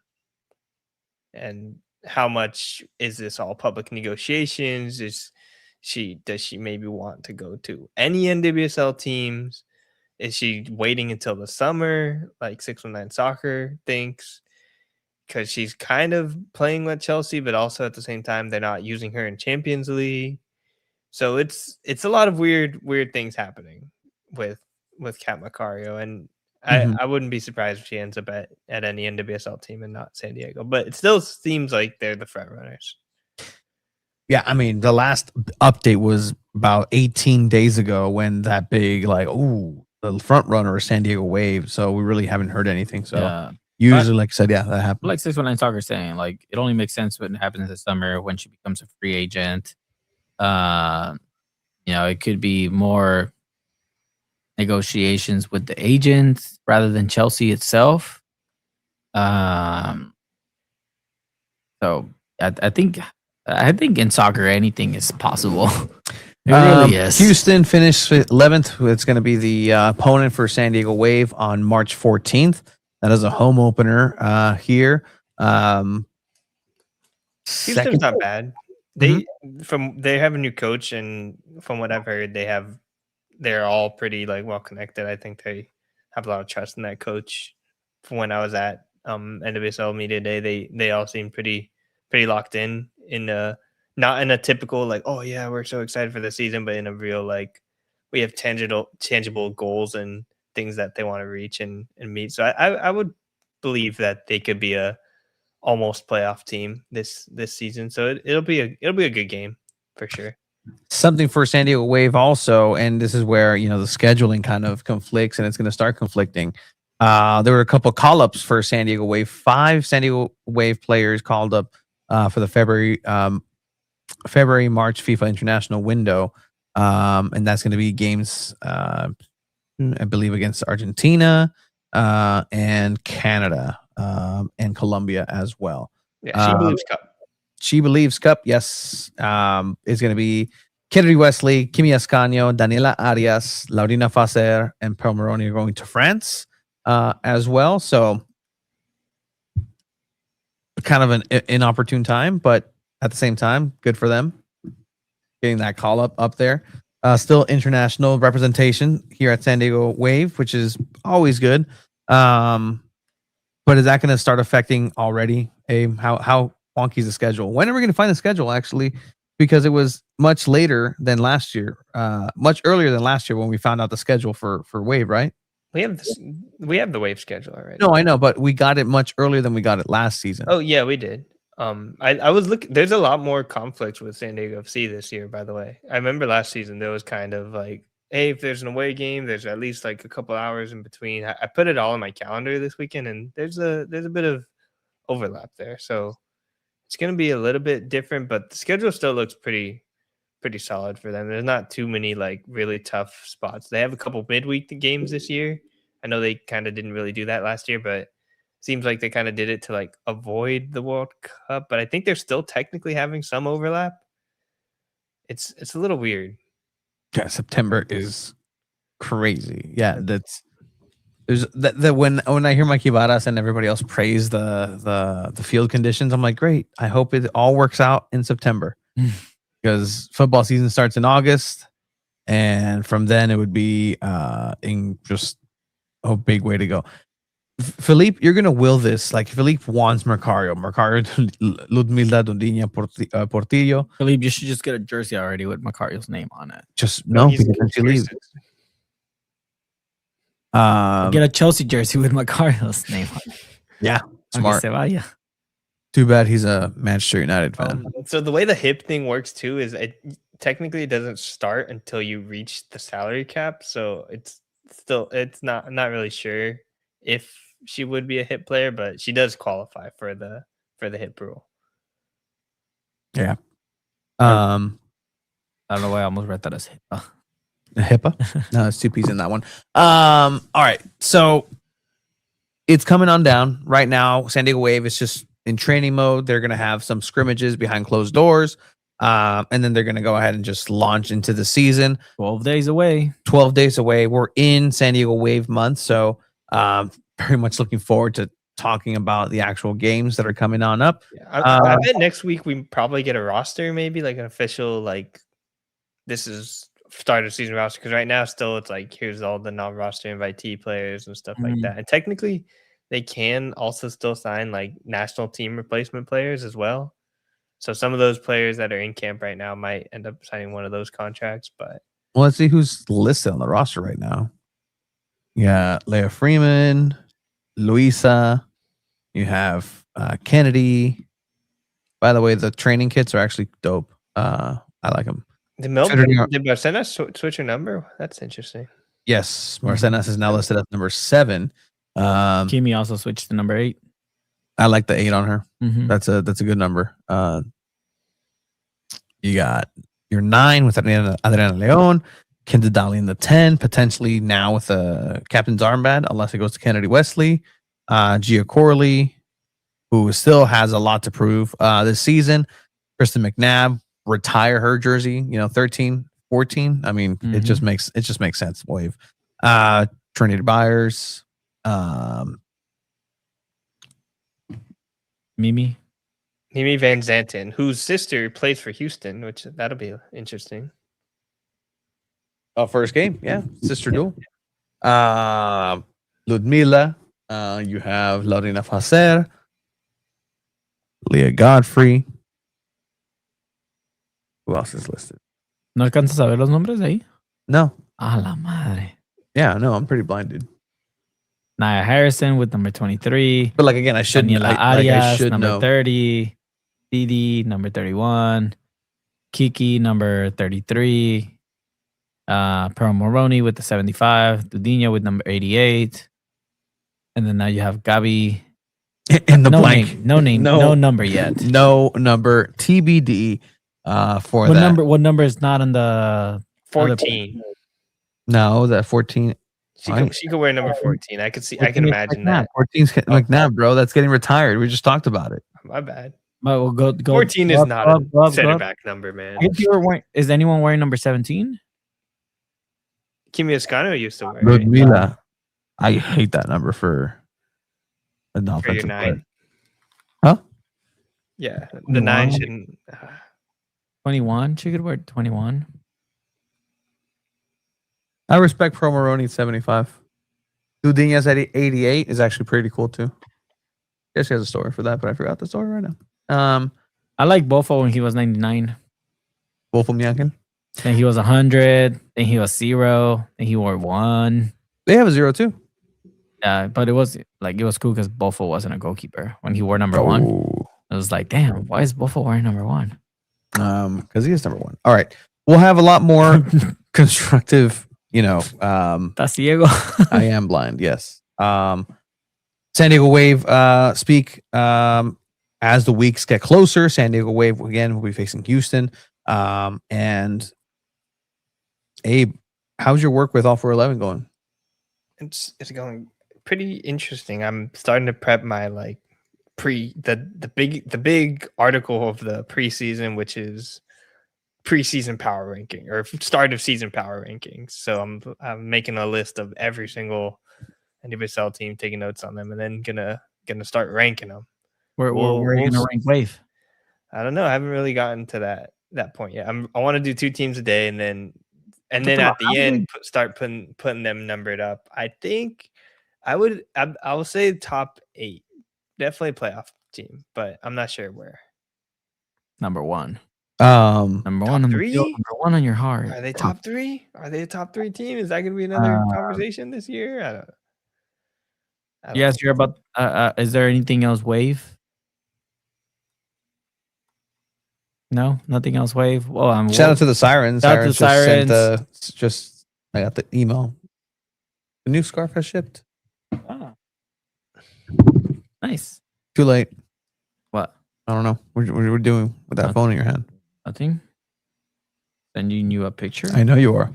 And how much is this all public negotiations? Does she maybe want to go to any NWSL teams? Is she waiting until the summer, like 619 Soccer thinks? Because she's kind of playing with Chelsea, but also at the same time they're not using her in Champions League. So it's a lot of weird things happening with Cat Marcario, and I wouldn't be surprised if she ends up at any NWSL team and not San Diego. But it still seems like they're the front runners. Yeah, I mean, the last update was about 18 days ago when that big, like, the front runner is San Diego Wave. So we really haven't heard anything. So usually, like I said, that happened. Like 619 Soccer saying, like, it only makes sense when it happens this summer when she becomes a free agent. You know, it could be more negotiations with the agents rather than Chelsea itself. So I think in soccer anything is possible. It really is. Houston finished 11th. It's going to be the opponent for San Diego Wave on March 14th. That is a home opener here. Houston's not bad. They have a new coach, and from what I've heard, they're all pretty like well connected. I think they have a lot of trust in that coach. From when I was at NWSL Media Day, they all seem pretty locked in not in a typical like, oh yeah, we're so excited for the season, but in a real like we have tangible goals and things that they want to reach and meet. So I would believe that they could be a almost playoff team this season. So it'll be a good game for sure. Something for San Diego Wave also, and this is where the scheduling kind of conflicts, and it's going to start conflicting. There were a couple call-ups for San Diego Wave. 5 San Diego Wave players called up for the February-March FIFA International window, and that's going to be games, I believe, against Argentina and Canada and Colombia as well. Yeah, She Believes Cup. She Believes Cup, yes, is going to be Kennedy Wesley, Kimi Ascanio, Daniela Arias, Laurina Facer, and Pearl Moroni are going to France as well. So kind of an inopportune time, but at the same time, good for them getting that call up there. Still international representation here at San Diego Wave, which is always good. But is that going to start affecting already? How wonky is the schedule? When are we going to find the schedule actually? Because it was much later than last year, much earlier than last year when we found out the schedule for Wave, right? We have the Wave schedule already. No, I know, but we got it much earlier than we got it last season. Oh yeah, we did. I was looking. There's a lot more conflict with San Diego FC this year. By the way, I remember last season there was kind of like, hey, if there's an away game, there's at least like a couple hours in between. I put it all in my calendar this weekend, and there's a bit of overlap there. So it's going to be a little bit different, but the schedule still looks pretty solid for them. There's not too many like really tough spots. They have a couple midweek games this year. I know they kind of didn't really do that last year, but seems like they kind of did it to like avoid the World Cup. But I think they're still technically having some overlap. It's a little weird. Yeah, September is crazy. Yeah, there's that when I hear Mikey Varas and everybody else praise the field conditions, I'm like, great. I hope it all works out in September because football season starts in August, and from then it would be in just a big way to go. Philippe, you're gonna will this like Philippe wants Mercario, Ludmila Dondiña Portillo. Philippe, you should just get a jersey already with Macario's name on it. Just no, because she leaves. Get a Chelsea jersey with Macario's name on it. Yeah, smart. Too bad he's a Manchester United fan. So the way the hip thing works too is it technically doesn't start until you reach the salary cap. So it's not really sure if she would be a hip player, but she does qualify for the hip rule. Yeah. I don't know why I almost read that as HIPAA. HIPAA? No, it's 2 P's in that one. All right. So it's coming on down right now. San Diego Wave is just in training mode. They're going to have some scrimmages behind closed doors. And then they're going to go ahead and just launch into the season. 12 days away. 12 days away. We're in San Diego Wave month. So very much looking forward to talking about the actual games that are coming on up. Yeah, I bet next week we probably get a roster, maybe like an official, like this is start of season roster. Because right now still it's like here's all the non-roster invitee players and stuff like that. And technically they can also still sign like national team replacement players as well. So some of those players that are in camp right now might end up signing one of those contracts. But well, let's see who's listed on the roster right now. Yeah, Leah Freeman, Luisa. You have Kennedy. By the way, the training kits are actually dope. I like them. Did Marcena switch her number? That's interesting. Yes, Marcenas is now listed as number 7. Kimi also switched to number 8. I like the 8 on her. Mm-hmm. That's a good number. You got your 9 with Adriana Leon, Kendra Daly in the 10, potentially now with a captain's armband, unless it goes to Kennedy Wesley. Gia Corley, who still has a lot to prove this season. Kristen McNabb, retire her jersey, 13, 14. I mean, it just makes sense. Wave. Trinity Byers, Mimi Van Zanten, whose sister plays for Houston, which that'll be interesting. Oh, first game, yeah, sister duel. Ludmila, you have Laurina Facer, Leah Godfrey. Who else is listed? ¿No alcanzas a ver los nombres de ahí? No. A la madre. Yeah, no, I'm pretty blind, dude. Naya Harrison with number 23. But like again, I should Daniela Arias, I should number know. 30. Didi, number 31. Kiki, number 33. Pearl Moroni with the 75. Dudinha with number 88. And then now you have Gabi. In the blank. No number yet. No number. TBD for what that. What number is not on the 14? No, that 14. She could wear number 14. I can imagine that. 14's McNabb, bro. That's getting retired. We just talked about it. My bad. But we'll go. 14 is up, not up, a up, center up. back number, man. If you were wearing, is anyone wearing number 17? Kimi Escano used to wear it Ludmila. I hate that number for an for your offensive player. 9. Huh? Yeah, the 9 21. shouldn't. 21. She could wear 21. I respect Pro Moroni at 75. Dudinha's at 88 is actually pretty cool too. Guess she has a story for that, but I forgot the story right now. I like Bofo when he was 99. Wolfram Yankin. Then he was 100. Then he was 0. Then he wore 1. They have a 0 too. Yeah, but it was cool because Bofo wasn't a goalkeeper when he wore number 1. It was like, damn, why is Bofo wearing number 1? Because he is number 1. All right. We'll have a lot more constructive, That's Diego. I am blind, yes. San Diego Wave speak as the weeks get closer. San Diego Wave again will be facing Houston. And Abe, how's your work with All for 11 going? It's going pretty interesting. I'm starting to prep my the big article of the preseason, which is preseason power ranking or start of season power rankings. So I'm making a list of every single NWSL team, taking notes on them, and then gonna start ranking them. Where are you gonna rank Wave? I don't know. I haven't really gotten to that point yet. I want to do 2 teams a day, and then at the end start putting them numbered up. I think I will say top 8, definitely playoff team, but I'm not sure where. Number 1. Number 1 on 3? number 1 on your heart. Are they top 3? Are they a top 3 team? Is that going to be another conversation this year? I don't know. Yes, you're about. Is there anything else, Wave? No, nothing else, Wave. Well, shout out to the Sirens. Shout out to Sirens just I got the email. The new scarf has shipped. Ah. Nice. Too late. What? I don't know. What are we doing with that phone in your hand? Nothing. Sending you a picture. I know you are.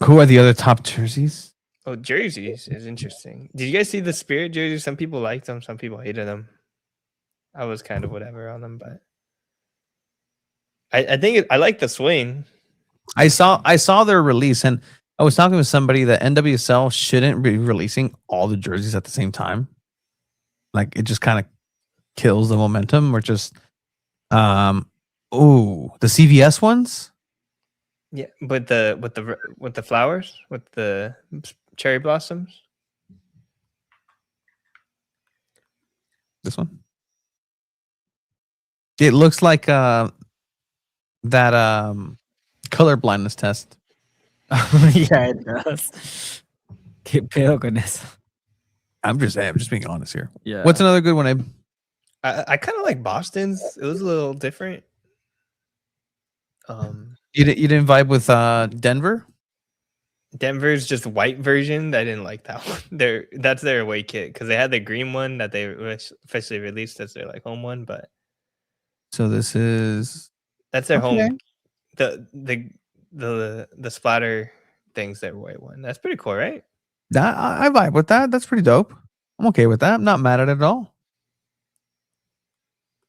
Who are the other top jerseys? Oh, jerseys is interesting. Did you guys see the Spirit jerseys? Some people liked them, some people hated them. I was kind of whatever on them, but I think I like the swing. I saw their release, and I was talking with somebody that NWSL shouldn't be releasing all the jerseys at the same time. Like, it just kind of kills the momentum, or just the CVS ones. Yeah, with the flowers, with the cherry blossoms. This one. It looks like that color blindness test. Yeah, it does. ¿Qué pedo con eso? I'm just being honest here. Yeah. What's another good one, Abe? I kind of like Boston's. It was a little different. You didn't vibe with Denver? Denver's just white version. I didn't like that one. That's their away kit because they had the green one that they officially released as their home one, but so this is that's their home. The splatter things, their white one. That's pretty cool, right? I vibe with that. That's pretty dope. I'm okay with that. I'm not mad at it at all.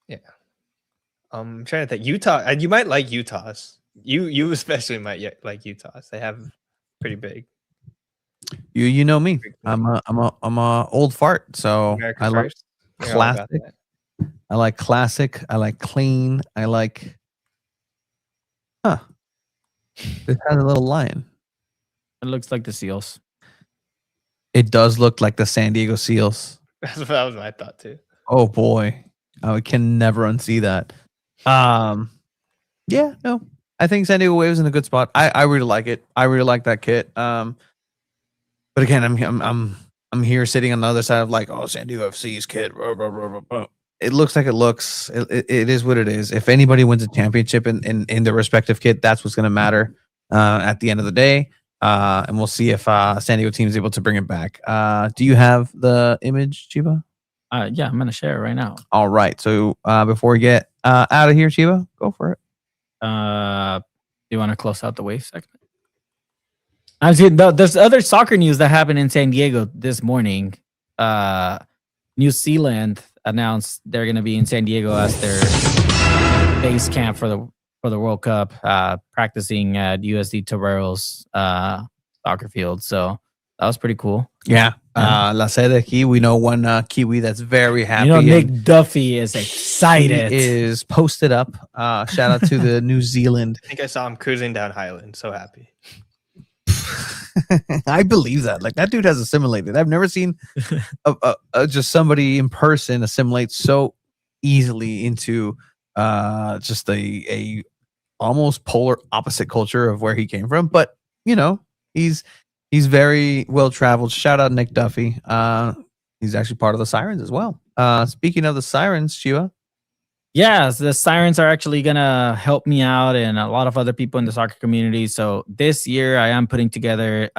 Yeah. I'm trying to think. Utah. You might like Utah's. You especially might like Utah's. They have pretty big. You know me. I'm a old fart. So America I like first. You're all about classic. that. I like classic. I like clean. I like. It has a little lion. It looks like the Seals. It does look like the San Diego Seals. That was my thought too. Oh boy, I can never unsee that. Yeah, no, I think San Diego Wave is in a good spot. I really like it. I really like that kit. But again, I'm here sitting on the other side of like, oh, San Diego FC's kit. It looks like it looks. It is what it is. If anybody wins a championship in their respective kit, that's what's going to matter at the end of the day. And we'll see if San Diego team is able to bring it back. Do you have the image, Chiba? Yeah, I'm gonna share it right now. All right. So before we get out of here, Chiba, go for it. Do you want to close out the Wave segment? Actually, there's other soccer news that happened in San Diego this morning. New Zealand announced they're going to be in San Diego as their base camp for the World Cup, practicing at USD Torero's soccer field. So that was pretty cool. Yeah. La sede aquí. We know one Kiwi that's very happy. You know, Nick and Duffy is excited. he is posted up. Shout out to the New Zealand. I think I saw him cruising down Highland. So happy. I believe that. Like, that dude has assimilated. I've never seen just somebody in person assimilate so easily into just a almost polar opposite culture of where he came from. But you know, he's very well traveled. Shout out Nick Duffy. He's actually part of the Sirens as well. Speaking of the Sirens, Shiva. Yeah, the Sirens are actually going to help me out and a lot of other people in the soccer community. So this year I am putting together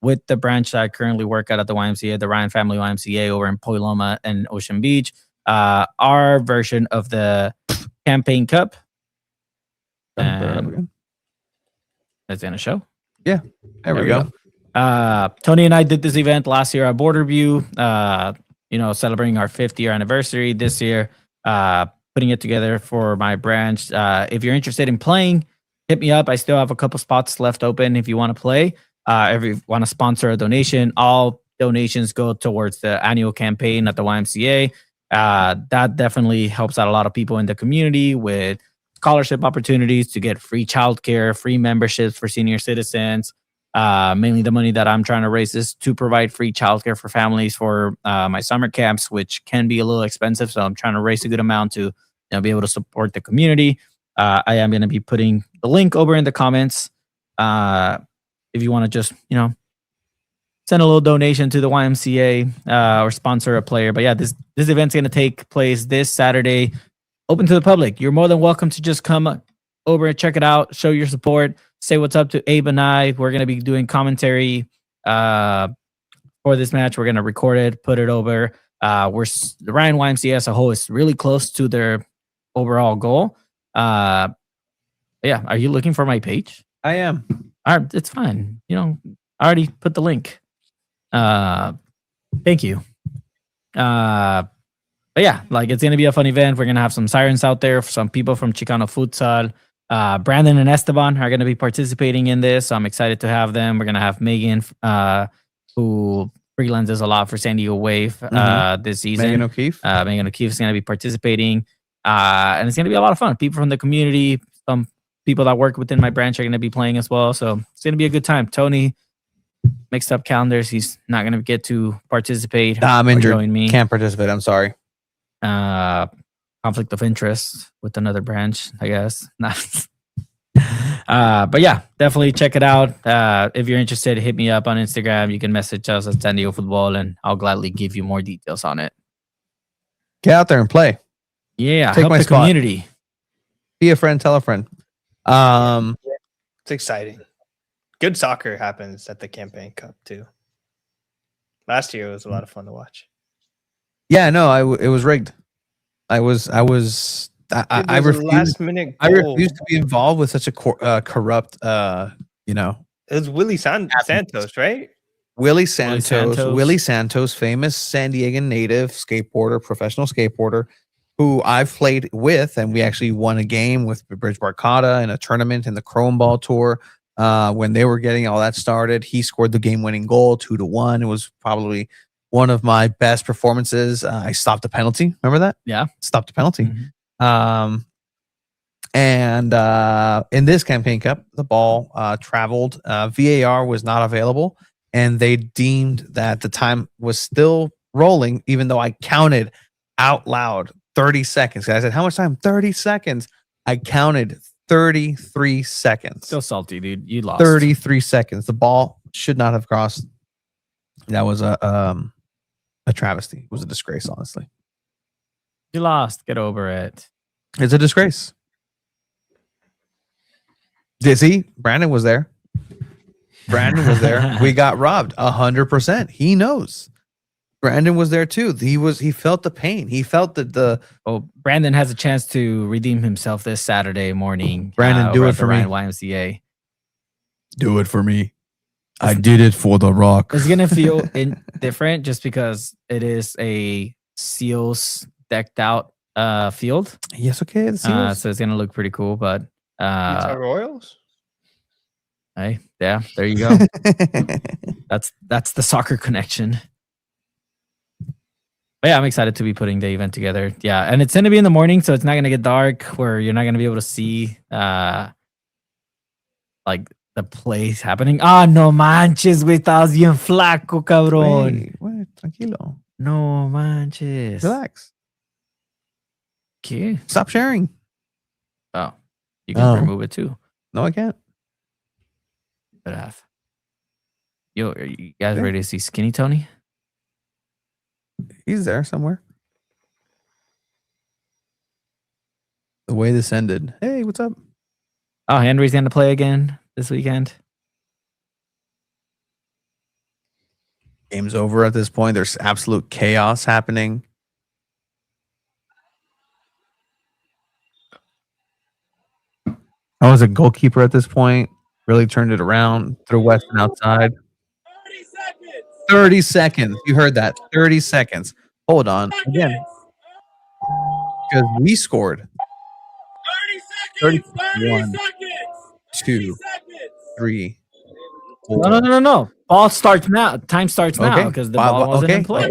with the branch that I currently work at the YMCA, the Ryan Family YMCA over in Poiloma and Ocean Beach, our version of the Campaign Cup. And it's in a show. Yeah, there we go. Tony and I did this event last year at Borderview, celebrating our 5th year anniversary this year. Putting it together for my branch. If you're interested in playing, hit me up. I still have a couple spots left open if you want to play. If you want to sponsor a donation, all donations go towards the annual campaign at the YMCA. That definitely helps out a lot of people in the community with scholarship opportunities to get free childcare, free memberships for senior citizens. Mainly the money that I'm trying to raise is to provide free childcare for families for my summer camps, which can be a little expensive. So I'm trying to raise a good amount to be able to support the community. I am going to be putting the link over in the comments. If you want to just, send a little donation to the YMCA or sponsor a player. But yeah, this event's going to take place this Saturday, open to the public. You're more than welcome to just come over and check it out, show your support. Say what's up to Abe and I. We're going to be doing commentary for this match. We're going to record it, put it over. The Ryan YMCA as a whole is really close to their overall goal. Yeah. Are you looking for my page? I am. All right, it's fine. I already put the link. Thank you. But yeah, it's going to be a fun event. We're going to have some Sirens out there, some people from Chicano Futsal. Brandon and Esteban are going to be participating in this. So I'm excited to have them. We're going to have Megan, who freelances a lot for San Diego Wave this season. Megan O'Keefe. Megan O'Keefe is going to be participating. And it's going to be a lot of fun. People from the community, some people that work within my branch are going to be playing as well. So it's going to be a good time. Tony mixed up calendars. He's not going to get to participate. I'm injured. Join me. Can't participate. I'm sorry. Conflict of interest with another branch, I guess. But yeah, definitely check it out. If you're interested, hit me up on Instagram. You can message us at SanDiego.Futbol, and I'll gladly give you more details on it. Get out there and play. Yeah, Take help my the spot. community. Be a friend. Tell a friend. It's exciting. Good soccer happens at the Campaign Cup too. Last year it was a lot of fun to watch. Yeah, no, it was rigged. I refused. Last minute. I refused to be involved with such a corrupt. It was Willie Santos, right? Willie Santos, famous San Diego native skateboarder, professional skateboarder, who I've played with, and we actually won a game with Bridge Barcata in a tournament in the Chrome Ball Tour. When they were getting all that started, he scored the game-winning goal, 2-1. It was probably one of my best performances. I stopped a penalty. Remember that? Yeah, stopped a penalty. Mm-hmm. And in this Campaign Cup, the ball traveled. VAR was not available, and they deemed that the time was still rolling, even though I counted out loud 30 seconds. I said, how much time? 30 seconds. I counted 33 seconds. Still salty, dude. You lost. 33 seconds. The ball should not have crossed. That was a travesty. It was a disgrace, honestly. You lost. Get over it. It's a disgrace. Dizzy, Brandon was there. We got robbed 100%. He knows. Brandon was there too. He felt the pain. He felt the Brandon has a chance to redeem himself this Saturday morning. Brandon, do it for me. YMCA. Do it for me. I did it for the Rock. It's gonna feel different just because it is a Seals decked out field. Yes, okay. The Seals. So it's gonna look pretty cool. But Utah Royals. hey, yeah, there you go. That's the soccer connection. But yeah, I'm excited to be putting the event together. Yeah, and it's gonna be in the morning, so it's not gonna get dark where you're not gonna be able to see like the plays happening. Ah, no manches, güey, estabas bien flaco, cabrón. Wait, tranquilo. No manches. Relax. ¿Qué? Stop sharing. Oh, you can remove it too. No, I can't. But yo, are you guys ready to see Skinny Tony? He's there somewhere. The way this ended. Hey, what's up? Oh, Henry's going to play again this weekend. Game's over at this point. There's absolute chaos happening. I was a goalkeeper at this point. Really turned it around. Threw Weston outside. 30 seconds. You heard that. 30 seconds. Hold on. Again. Because we scored. 30 seconds. 1, 2, 3, 4. No. Ball starts now. Time starts now because the ball wasn't in play.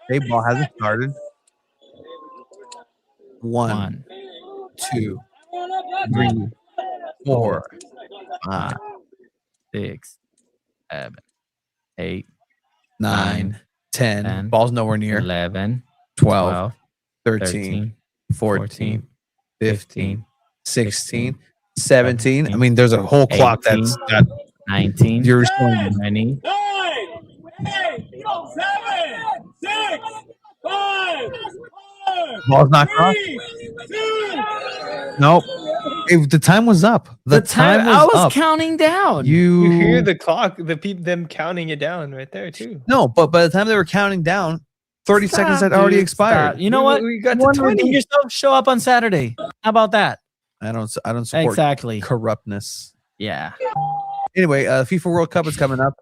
Okay, ball hasn't started. 1, 2, 3, 4, 5, 6, 7, 8, 9, 10. Ball's nowhere near. 11, 12, 13, 14, 15, 16, 17. I mean, there's a whole clock 18, that's got 19. You're responding. 20. 9, 8, 7, 6, 5, 4, Ball's not crossed. 3, 2. Nope. The time was up. The time was I was up. counting down. You hear the clock, them counting it down right there too. No, but by the time they were counting down, 30 seconds had already expired. Stop. You know what? We got You to want to 20. redeem yourself? Show up on Saturday. How about that? I don't support Exactly. corruptness. Yeah. Anyway, FIFA World Cup is coming up.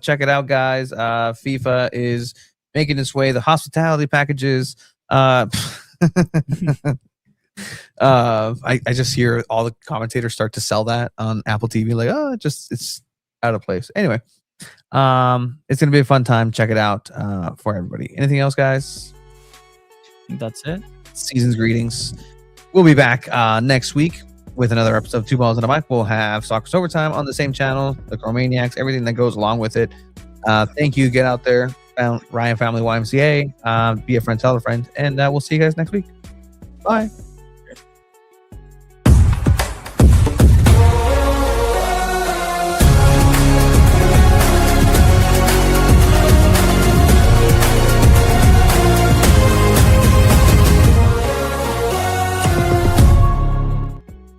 Check it out, guys. FIFA is making its way. The hospitality packages. I just hear all the commentators start to sell that on Apple TV. Like, it's out of place. Anyway, it's gonna be a fun time. Check it out for everybody. Anything else, guys? That's it. Season's greetings. We'll be back next week with another episode of Two Balls and a Mic. We'll have Soccer's Overtime on the same channel, the Chromaniacs, everything that goes along with it. Thank you. Get out there. Ryan Family YMCA. Be a friend, tell a friend. And we'll see you guys next week. Bye.